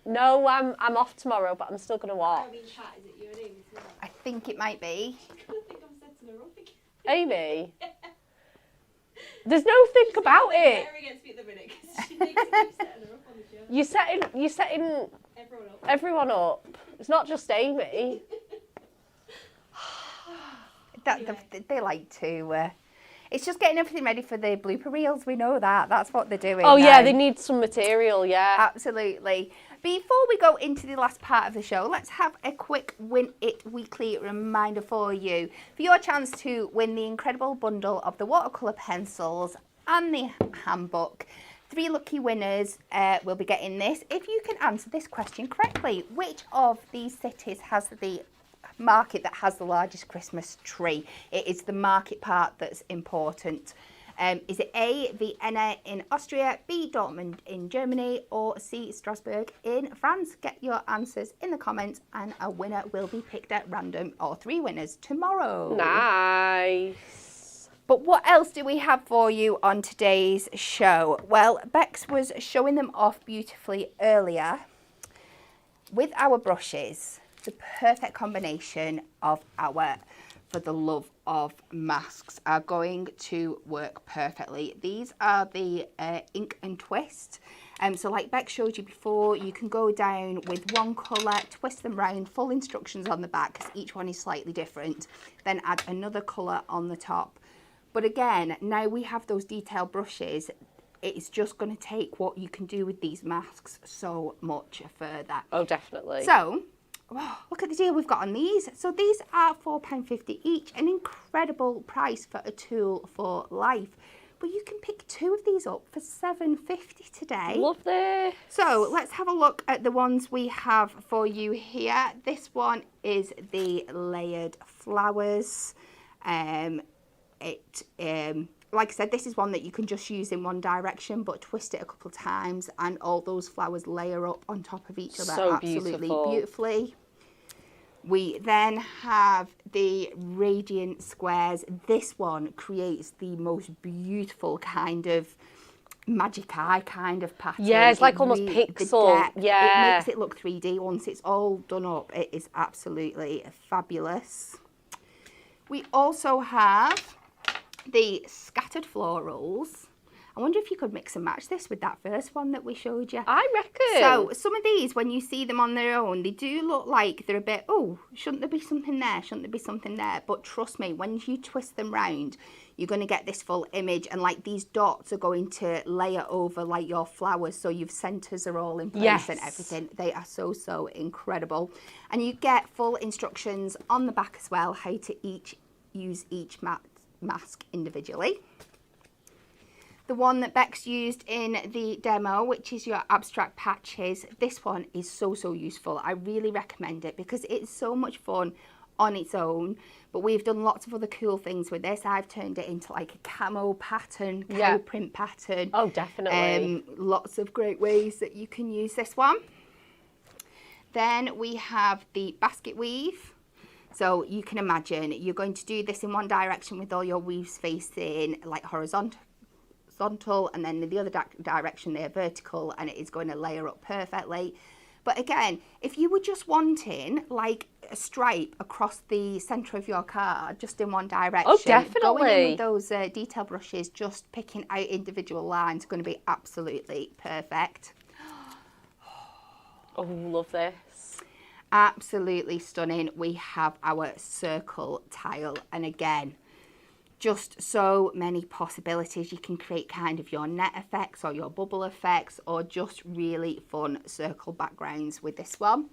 No, I'm off tomorrow, but I'm still going to I watch. mean, chat, is it you and Amy tomorrow? I think it might be. I think I'm setting her up again. Amy, there's no think about it. Her against me at the minute because she thinks I'm setting her up on the show. You're setting Everyone up. everyone up. It's not just Amy. They like to. It's just getting everything ready for the blooper reels. We know that. That's what they're doing. Oh yeah, now. they need some material. Yeah. Absolutely. Before we go into the last part of the show, let's have a quick Win It Weekly reminder for you. For your chance to win the incredible bundle of the watercolour pencils and the handbook, 3 lucky winners will be getting this. If you can answer this question correctly, which of these cities has the market that has the largest Christmas tree? It is the market part that's important. Is it A, Vienna in Austria, B, Dortmund in Germany, or C, Strasbourg in France? Get your answers in the comments and a winner will be picked at random, or 3 winners tomorrow. Nice. But what else do we have for you on today's show? Well, Bex was showing them off beautifully earlier with our brushes. the perfect combination of our For the Love of masks are going to work perfectly. These are the Ink and Twist. So like Beck showed you before, you can go down with one colour, twist them round, full instructions on the back because each one is slightly different. Then add another colour on the top. But again, now we have those detail brushes, it's just going to take what you can do with these masks so much further. Oh, definitely. So, look at the deal we've got on these. So these are £4.50 each, an incredible price for a tool for life. But you can pick 2 of these up for £7.50 today. Love this. So let's have a look at the ones we have for you here. This one is the layered flowers. Like I said, this is one that you can just use in one direction, but twist it a couple of times and all those flowers layer up on top of each other absolutely beautifully. We then have the Radiant Squares. This one creates the most beautiful kind of magic eye kind of pattern. Yeah, it's like almost pixel. Yeah. It makes it look 3D once it's all done up. It is absolutely fabulous. We also have the Scattered Florals. I wonder if you could mix and match this with that first one that we showed you. I reckon. So some of these, when you see them on their own, they do look like they're a bit, oh, shouldn't there be something there? Shouldn't there be something there? But trust me, when you twist them round, you're going to get this full image, and like these dots are going to layer over like your flowers, so your centres are all in place and everything. They are so, so incredible. And you get full instructions on the back as well, how to use each mask individually. The one that Beck's used in the demo, which is your abstract patches, this one is so, so useful. I really recommend it because it's so much fun on its own, but we've done lots of other cool things with this. I've turned it into like a camo pattern, cow print pattern. Oh, definitely. Lots of great ways that you can use this one. Then we have the basket weave. So you can imagine you're going to do this in one direction with all your weaves facing like horizontal, and then in the other direction they're vertical, and it is going to layer up perfectly. But again, if you were just wanting like a stripe across the centre of your card just in one direction, going in with those detail brushes, just picking out individual lines, are going to be absolutely perfect. Oh, love this. Absolutely stunning. We have our circle tile, and again, just so many possibilities. You can create kind of your net effects or your bubble effects, or just really fun circle backgrounds with this one.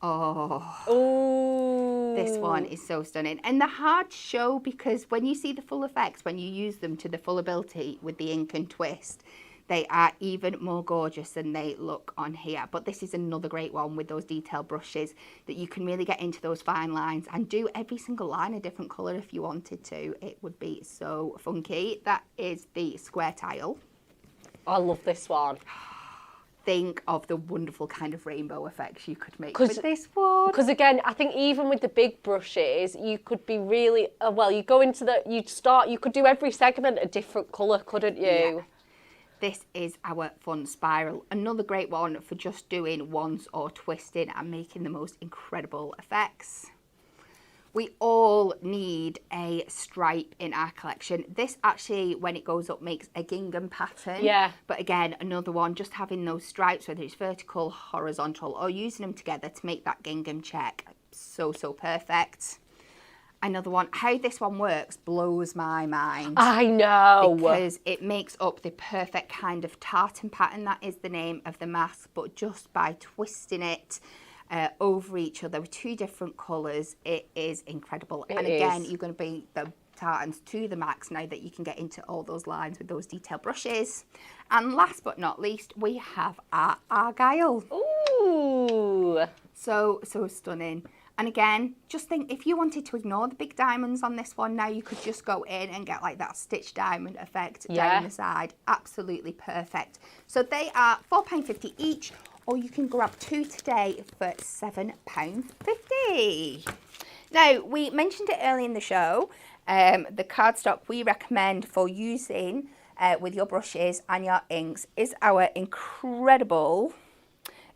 Oh, this one is so stunning, and they're hard to show because when you see the full effects, when you use them to the full ability with the Ink and Twist, they are even more gorgeous than they look on here. But this is another great one with those detail brushes that you can really get into those fine lines and do every single line a different colour if you wanted to. It would be so funky. That is the square tile. I love this one. Think of the wonderful kind of rainbow effects you could make with this one. Because again, I think even with the big brushes, you could be really, you could do every segment a different colour, couldn't you? Yeah. This is our fun spiral. Another great one for just doing once or twisting and making the most incredible effects. We all need a stripe in our collection. This actually, when it goes up, makes a gingham pattern. Yeah. But again, another one, just having those stripes, whether it's vertical, horizontal, or using them together to make that gingham check. So, so perfect. Another one, how this one works blows my mind. I know. Because it makes up the perfect kind of tartan pattern. That is the name of the mask. But just by twisting it over each other with 2 different colours, it is incredible. And again, you're going to bring the tartans to the max now that you can get into all those lines with those detail brushes. And last but not least, we have our Argyle. Ooh. So, so stunning. And again, just think, if you wanted to ignore the big diamonds on this one, now you could just go in and get like that stitched diamond effect down the side. Absolutely perfect. So they are £4.50 each, or you can grab 2 today for £7.50. Now, we mentioned it early in the show, the cardstock we recommend for using with your brushes and your inks is our incredible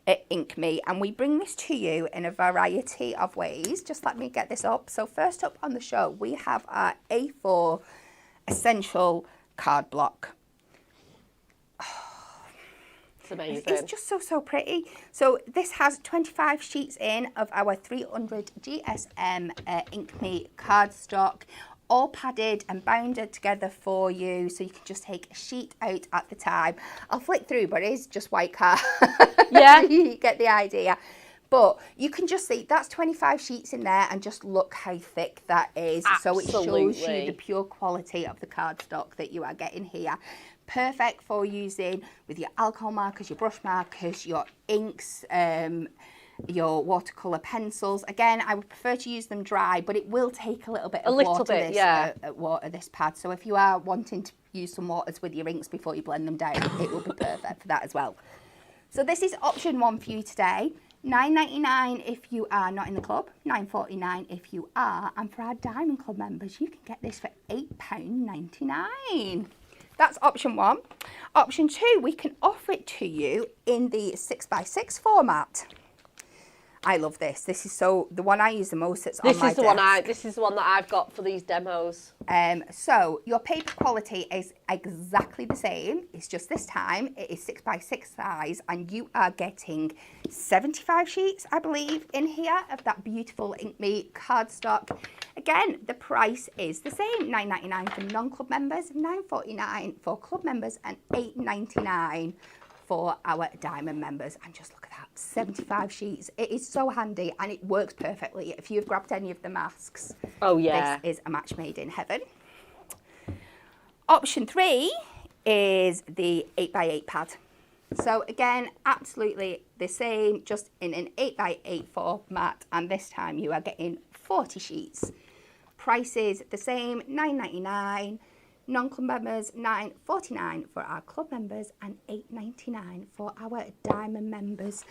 at Ink Me, and we bring this to you in a variety of ways. Just let me get this up. So first up on the show, we have our A4 Essential Card Block. It's amazing. It's just so pretty. So this has 25 sheets in of our 300 GSM Ink Me cardstock, all padded and bounded together for you, so you can just take a sheet out at the time. I'll flick through, but it is just white card. Yeah. You get the idea. But you can just see that's 25 sheets in there, and just look how thick that is. Absolutely. So it shows you the pure quality of the cardstock that you are getting here. Perfect for using with your alcohol markers, your brush markers, your inks, your watercolour pencils. Again, I would prefer to use them dry, but it will take a little bit of water, this pad. So if you are wanting to use some waters with your inks before you blend them down, it will be perfect for that as well. So this is option 1 for you today. $9.99 if you are not in the club, $9.49 if you are, and for our Diamond Club members, you can get this for £8.99. That's option 1. Option 2, we can offer it to you in the 6x6 format. I love this. This is the one I use the most. It's on my desk. This is the one that I've got for these demos. So your paper quality is exactly the same. It's just this time it is 6x6 size, and you are getting 75 sheets, I believe, in here of that beautiful Ink Me cardstock. Again, the price is the same: $9.99 for non-club members, $9.49 for club members, and $8.99 for our Diamond members. And just look at that, 75 sheets. It is so handy, and it works perfectly. If you've grabbed any of the masks, oh yeah, this is a match made in heaven. Option 3 is the 8x8 pad. So again, absolutely the same, just in an 8x8 format, and this time you are getting 40 sheets. Price is the same, $9.99. Non-club members, $9.49 for our club members, and $8.99 for our Diamond members.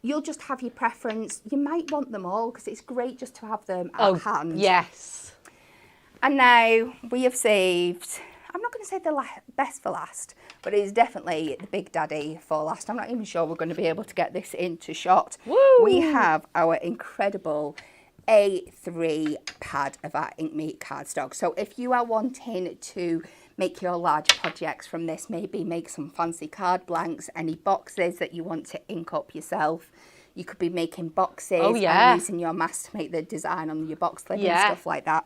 You'll just have your preference. You might want them all, because it's great just to have them at hand. Yes. And now we have saved, I'm not going to say the best for last, but it is definitely the big daddy for last. I'm not even sure we're going to be able to get this into shot. Woo! We have our incredible A3 pad of our Ink Me cardstock. So if you are wanting to make your large projects from this, maybe make some fancy card blanks, any boxes that you want to ink up yourself, you could be making boxes and using your mask to make the design on your box lid and stuff like that.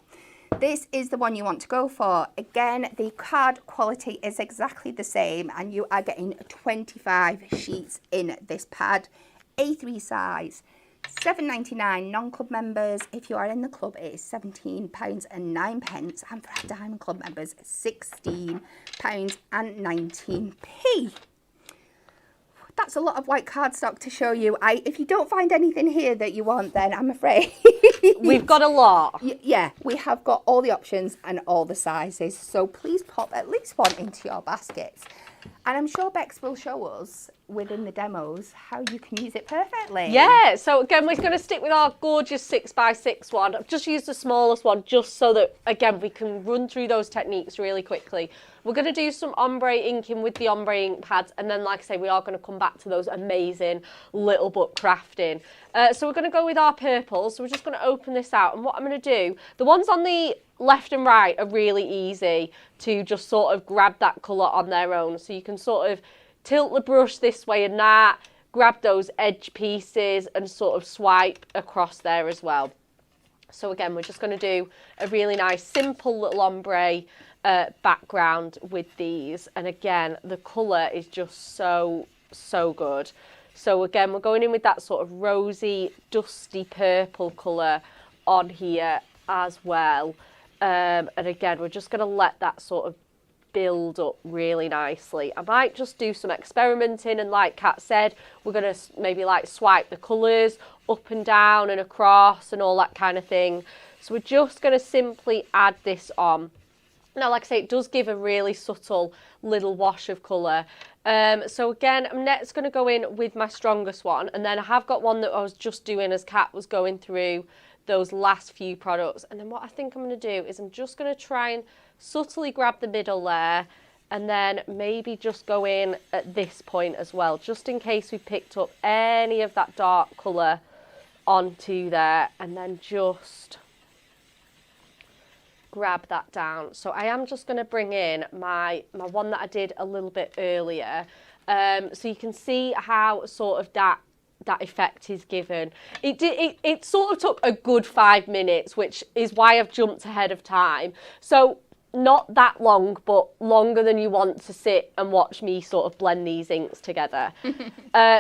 This is the one you want to go for. Again, the card quality is exactly the same, and you are getting 25 sheets in this pad, A3 size. $7.99 non-club members. If you are in the club, it is £17.09, and for our Diamond Club members, £16.19. That's a lot of white cardstock to show you. If you don't find anything here that you want, then I'm afraid we've got a lot. Yeah, we have got all the options and all the sizes. So please pop at least one into your baskets. And I'm sure Bex will show us within the demos how you can use it perfectly. Yeah, so again, we're going to stick with our gorgeous 6x6 one. I've just used the smallest one just so that, again, we can run through those techniques really quickly. We're going to do some ombre inking with the ombre ink pads, and then, like I say, we are going to come back to those amazing little book crafting. So we're going to go with our purples. So we're just going to open this out, and what I'm going to do, the ones on the left and right are really easy to just sort of grab that colour on their own. So you can sort of tilt the brush this way and that, grab those edge pieces and sort of swipe across there as well. So again, we're just going to do a really nice simple little ombre background with these, and again the colour is just so good. So again, we're going in with that sort of rosy dusty purple colour on here as well, and again we're just going to let that sort of build up really nicely. I might just do some experimenting, and like Kat said, we're going to maybe like swipe the colours up and down and across and all that kind of thing. So we're just going to simply add this on. Now, like I say, it does give a really subtle little wash of colour. So again, I'm next going to go in with my strongest one, and then I have got one that I was just doing as Kat was going through those last few products. And then what I think I'm going to do is I'm just going to try and subtly grab the middle there, And then maybe just go in at this point as well, just in case we picked up any of that dark colour onto there, and then just grab that down. So I am just going to bring in my one that I did a little bit earlier, so you can see how sort of that effect is given. It sort of took a good 5 minutes, which is why I've jumped ahead of time. So not that long, but longer than you want to sit and watch me sort of blend these inks together.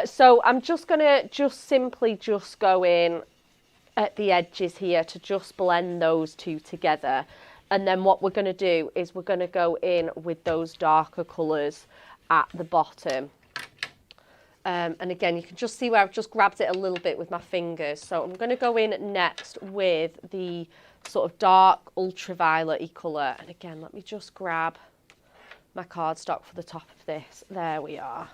So I'm just going to simply go in at the edges here to just blend those two together. And then what we're going to do is we're going to go in with those darker colours at the bottom. And again, you can just see where I've just grabbed it a little bit with my fingers. So I'm going to go in next with the sort of dark ultraviolet-y colour. And again, let me just grab my cardstock for the top of this. There we are.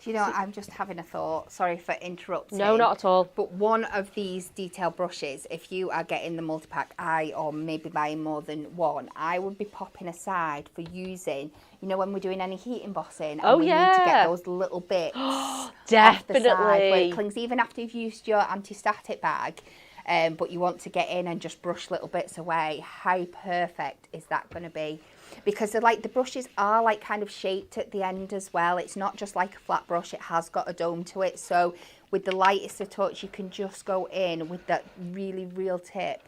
Do you know, I'm just having a thought. Sorry for interrupting. No, not at all. But one of these detail brushes, if you are getting the multi-pack, or maybe buying more than one, I would be popping aside for using, you know, when we're doing any heat embossing, and we need to get those little bits off the side where it clings, even after you've used your anti-static bag. But you want to get in and just brush little bits away. How perfect is that going to be? Because the brushes are like kind of shaped at the end as well. It's not just like a flat brush, it has got a dome to it. So with the lightest of touch, you can just go in with that really real tip.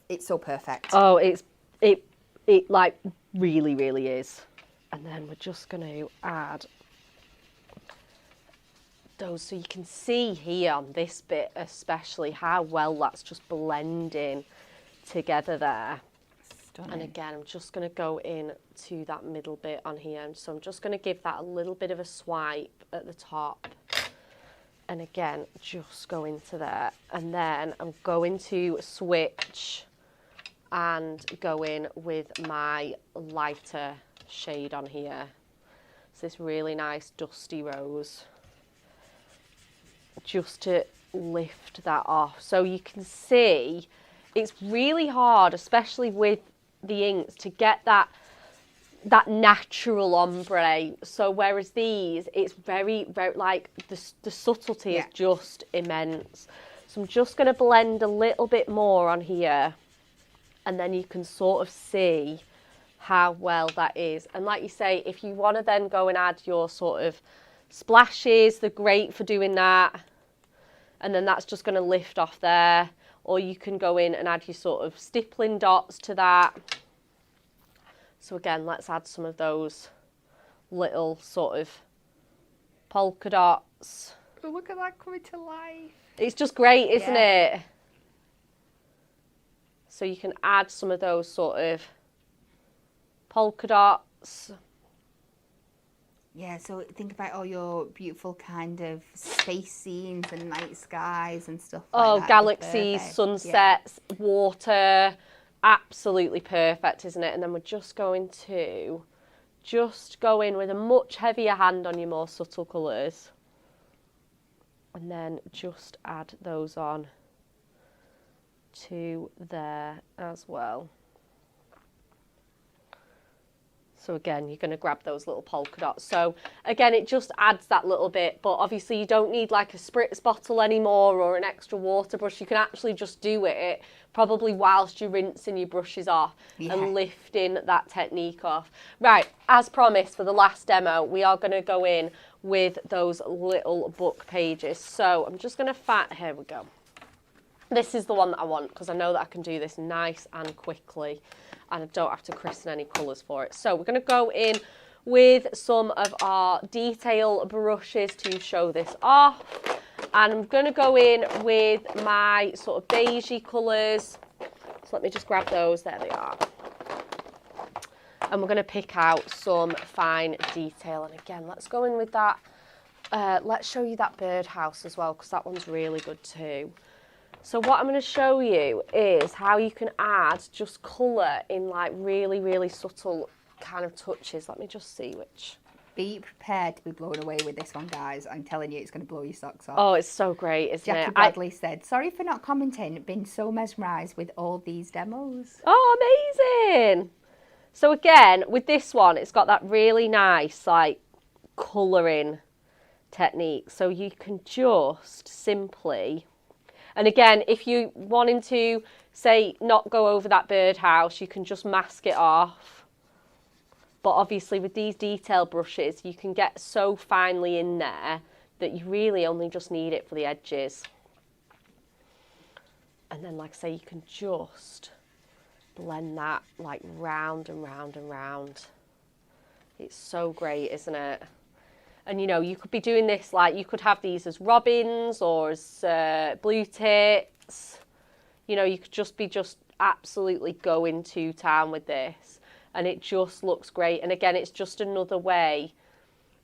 It's so perfect. Oh, it like really, really is. And then we're just going to add those, so you can see here on this bit especially how well that's just blending together there. Stunning. And again, I'm just going to go in to that middle bit on here, and so I'm just going to give that a little bit of a swipe at the top, and again just go into there, and then I'm going to switch and go in with my lighter shade on here. It's this really nice dusty rose, just to lift that off. So you can see it's really hard, especially with the inks, to get that natural ombre. So whereas these, it's very, very, like the subtlety is just immense. So I'm just going to blend a little bit more on here, and then you can sort of see how well that is. And like you say, if you want to then go and add your sort of splashes, they're great for doing that, and then that's just going to lift off there. Or you can go in and add your sort of stippling dots to that. So again, let's add some of those little sort of polka dots. Oh, look at that coming to life. It's just great, isn't it? So you can add some of those sort of polka dots. Yeah, so think about all your beautiful kind of space scenes and night skies and stuff like that. Oh, galaxies, sunsets, water. Absolutely perfect, isn't it? And then we're just going to go in with a much heavier hand on your more subtle colours. And then just add those on to there as well. So again, you're going to grab those little polka dots. So again, it just adds that little bit, but obviously you don't need like a spritz bottle anymore or an extra water brush. You can actually just do it probably whilst you're rinsing your brushes off and lifting that technique off. Right, as promised for the last demo, we are going to go in with those little book pages. So I'm just going to here we go. This is the one that I want because I know that I can do this nice and quickly, and I don't have to christen any colours for it. So we're going to go in with some of our detail brushes to show this off. And I'm going to go in with my sort of beigey colours. So let me just grab those. There they are. And we're going to pick out some fine detail. And again, let's go in with that. Let's show you that birdhouse as well, because that one's really good too. So what I'm going to show you is how you can add just colour in like really, really subtle kind of touches. Let me just see which. Be prepared to be blown away with this one, guys. I'm telling you, it's going to blow your socks off. Oh, it's so great, isn't it? Jackie Bradley said, sorry for not commenting. Been so mesmerised with all these demos. Oh, amazing. So again, with this one, it's got that really nice, like, colouring technique. So you can just simply, and again, if you wanting to, say, not go over that birdhouse, you can just mask it off. But obviously with these detail brushes, you can get so finely in there that you really only just need it for the edges. And then, like I say, you can just blend that like round and round and round. It's so great, isn't it? And you know, you could be doing this, like, you could have these as robins or as blue tits. You know, you could just be absolutely going to town with this, and it just looks great. And again, it's just another way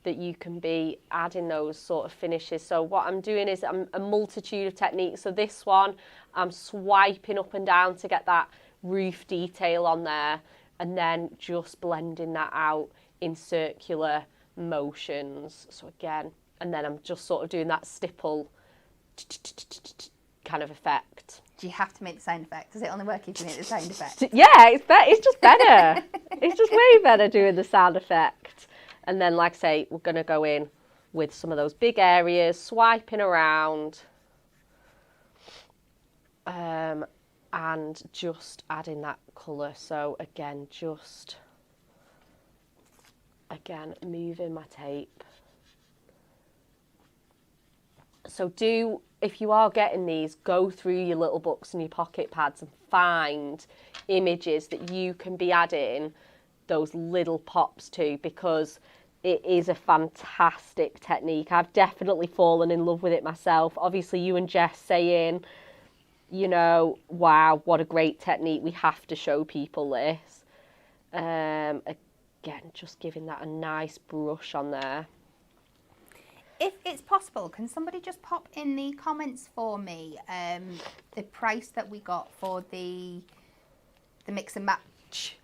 that you can be adding those sort of finishes. So what I'm doing is a multitude of techniques. So this one, I'm swiping up and down to get that roof detail on there, and then just blending that out in circular motions. So again, and then I'm just sort of doing that stipple kind of effect. Do you have to make the sound effect? Does it only work if you make the sound effect? Yeah, it's just better. It's just way better doing the sound effect. And then, like I say, we're going to go in with some of those big areas, swiping around, and just adding that colour. So again, moving my tape. So if you are getting these, go through your little books and your pocket pads and find images that you can be adding those little pops to, because it is a fantastic technique. I've definitely fallen in love with it myself. Obviously, you and Jess saying, you know, wow, what a great technique. We have to show people this. Again, just giving that a nice brush on there. If it's possible, can somebody just pop in the comments for me the price that we got for the mix and match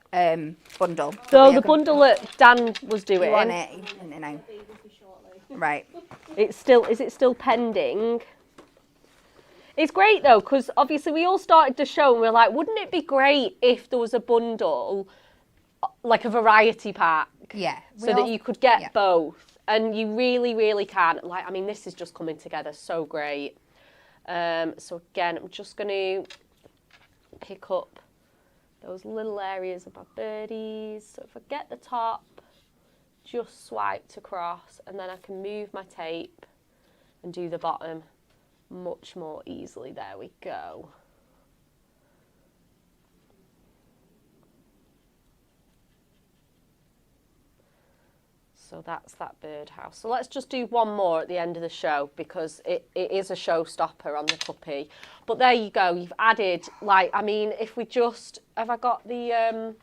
bundle? So the bundle that Dan was doing. You want it? No. Right. Is it still pending? It's great though, because obviously we all started the show and we were like, wouldn't it be great if there was a bundle, like a variety pack? Yeah. So that you could get both. And you really, really can. Like, I mean, this is just coming together so great. So again, I'm just going to pick up those little areas of my birdies. So if I get the top, just swiped across, and then I can move my tape and do the bottom much more easily. There we go. So that's that birdhouse. So let's just do one more at the end of the show, because it is a showstopper on the puppy. But there you go. You've added, like, I mean, if we just, have I got the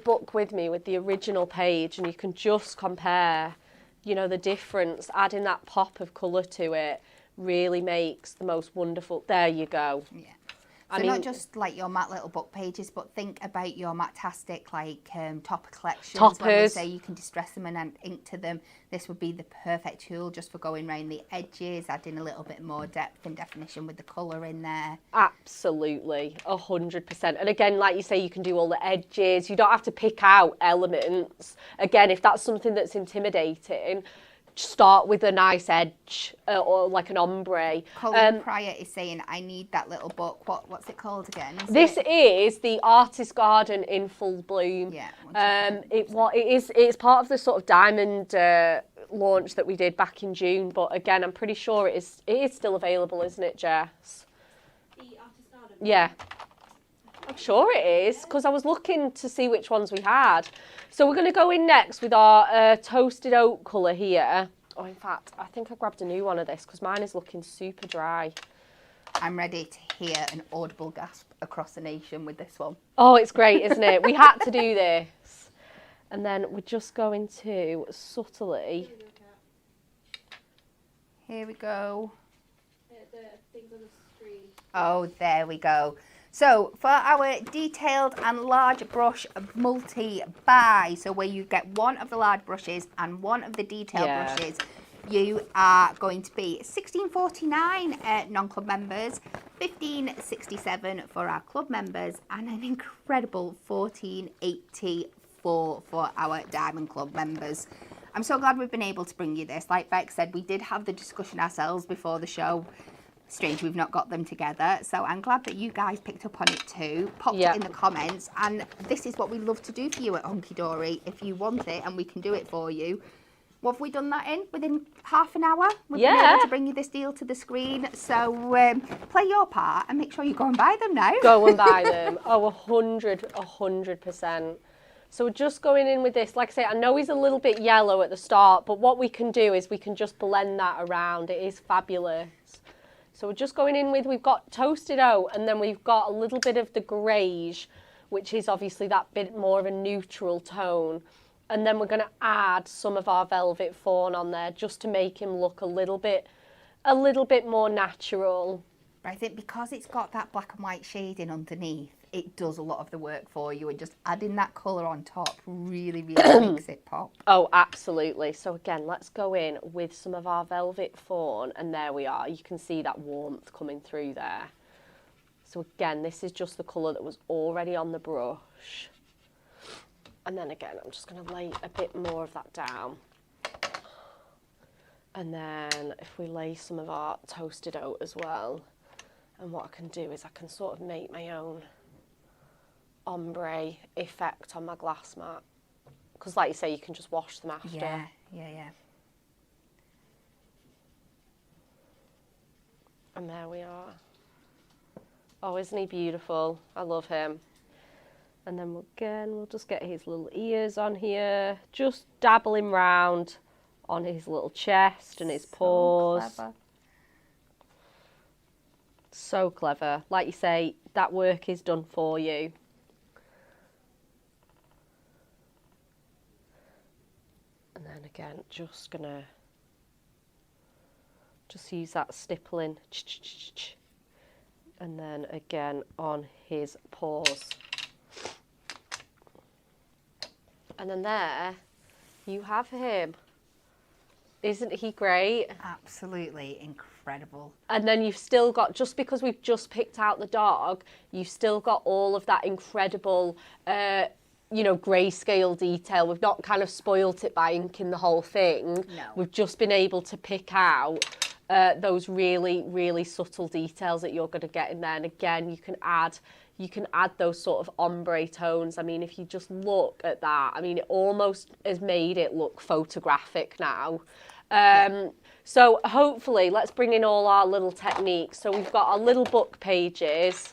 book with me with the original page, and you can just compare, you know, the difference. Adding that pop of colour to it really makes the most wonderful. There you go. Yeah. I So mean, not just like your matte little book pages, but think about your Matastic like topper collections. When we Toppers. say you can distress them and add ink to them, this would be the perfect tool just for going around the edges, adding a little bit more depth and definition with the colour in there. Absolutely, 100%. And again, like you say, you can do all the edges. You don't have to pick out elements. Again, if that's something that's intimidating, start with a nice edge or like an ombre. Colin Pryor is saying, I need that little book. What's it called again? This is the Artist Garden in Full Bloom. Yeah. It's part of the sort of diamond launch that we did back in June. But again, I'm pretty sure it is still available, isn't it, Jess? The Artist Garden? Yeah. I'm sure it is, because I was looking to see which ones we had. So we're going to go in next with our toasted oak colour here. Oh, in fact, I think I grabbed a new one of this because mine is looking super dry. I'm ready to hear an audible gasp across the nation with this one. Oh, it's great, isn't it? We had to do this. And then we're just going to subtly... Here we go. The things on the screen. Oh, there we go. So for our detailed and large brush multi-buy, so where you get one of the large brushes and one of the detailed brushes, you are going to be $16.49 non-club members, $15.67 for our club members, and an incredible $14.84 for our Diamond Club members. I'm so glad we've been able to bring you this. Like Beck said, we did have the discussion ourselves before the show. Strange we've not got them together. So I'm glad that you guys picked up on it too. Popped it in the comments. And this is what we love to do for you at Hunkydory. If you want it and we can do it for you. What have we done that in? Within half an hour? We've been able to bring you this deal to the screen. So play your part and make sure you go and buy them now. Go and buy them. Oh, 100%. So we're just going in with this. Like I say, I know he's a little bit yellow at the start, but what we can do is we can just blend that around. It is fabulous. So we're just going in with, we've got toasted oat, and then we've got a little bit of the greige, which is obviously that bit more of a neutral tone. And then we're going to add some of our velvet fawn on there just to make him look a little bit more natural. But I think because it's got that black and white shading underneath, it does a lot of the work for you, and just adding that colour on top really makes it pop. Oh, absolutely. So again, let's go in with some of our velvet fawn, and there we are. You can see that warmth coming through there. So again, this is just the colour that was already on the brush. And then again, I'm just going to lay a bit more of that down. And then if we lay some of our toasted oat as well, and what I can do is I can sort of make my own ombre effect on my glass mat. Because like you say, you can just wash them after. Yeah. And there we are. Oh, isn't he beautiful? I love him. And then we'll just get his little ears on here, just dabbling round on his little chest and his paws. Clever. So clever. Like you say, that work is done for you. And then again, just gonna use that stippling. And then again on his paws. And then there you have him. Isn't he great? Absolutely incredible. And then you've still got, just because we've just picked out the dog, you've still got all of that incredible, grayscale detail. We've not kind of spoilt it by inking the whole thing. No. We've just been able to pick out those really subtle details that you're going to get in there. And again, you can add those sort of ombre tones. I mean, if you just look at that, I mean, it almost has made it look photographic now. So hopefully, let's bring in all our little techniques. So we've got our little book pages.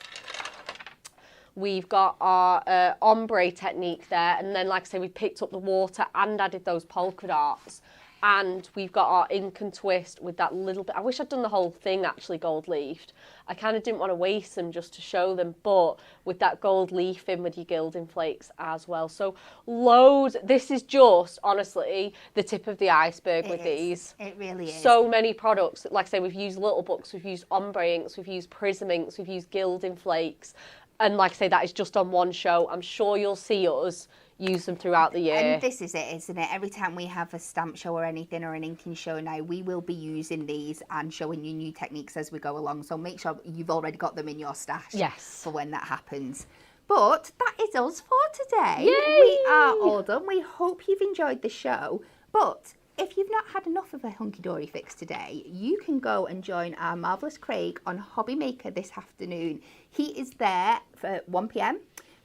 We've got our ombre technique there. And then, like I say, we picked up the water and added those polka dots. And we've got our ink and twist with that little bit. I wish I'd done the whole thing actually gold leafed. I kind of didn't want to waste them just to show them, but with that gold leaf in with your gilding flakes as well. So loads. This is just, honestly, the tip of the iceberg with these. It really is. So many products. Like I say, we've used little books, we've used ombre inks, we've used prism inks, we've used gilding flakes. And like I say, that is just on one show. I'm sure you'll see us use them throughout the year. And this is it, isn't it? Every time we have a stamp show or anything, or an inking show now, we will be using these and showing you new techniques as we go along. So make sure you've already got them in your stash. Yes. For when that happens. But that is us for today. Yay! We are all done. We hope you've enjoyed the show. But if you've not had enough of a Hunkydory fix today, you can go and join our marvellous Craig on Hobby Maker this afternoon. He is there for 1 p.m.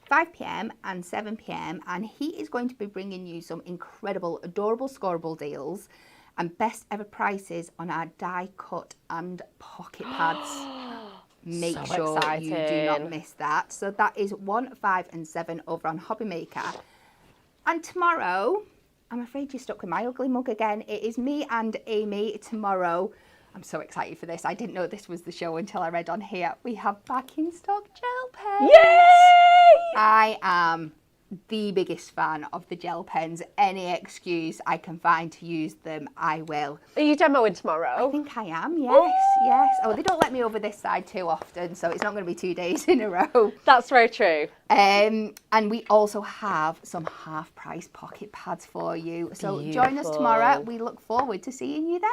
5 p.m. and 7 p.m. and he is going to be bringing you some incredible, adorable, scoreable deals and best ever prices on our die cut and pocket pads. Make So sure exciting. you do not miss that. So that is 1, 5 and 7 over on Hobby Maker. And tomorrow, I'm afraid you're stuck with my ugly mug again. It is me and Amy tomorrow. I'm so excited for this. I didn't know this was the show until I read on here. We have back in stock gel pens. Yay! I am the biggest fan of the gel pens. Any excuse I can find to use them, I will. Are you demoing tomorrow? I think I am, yes. Oh, they don't let me over this side too often, so it's not going to be 2 days in a row. That's very true. And we also have some half-price pocket pads for you. So join us tomorrow. We look forward to seeing you then.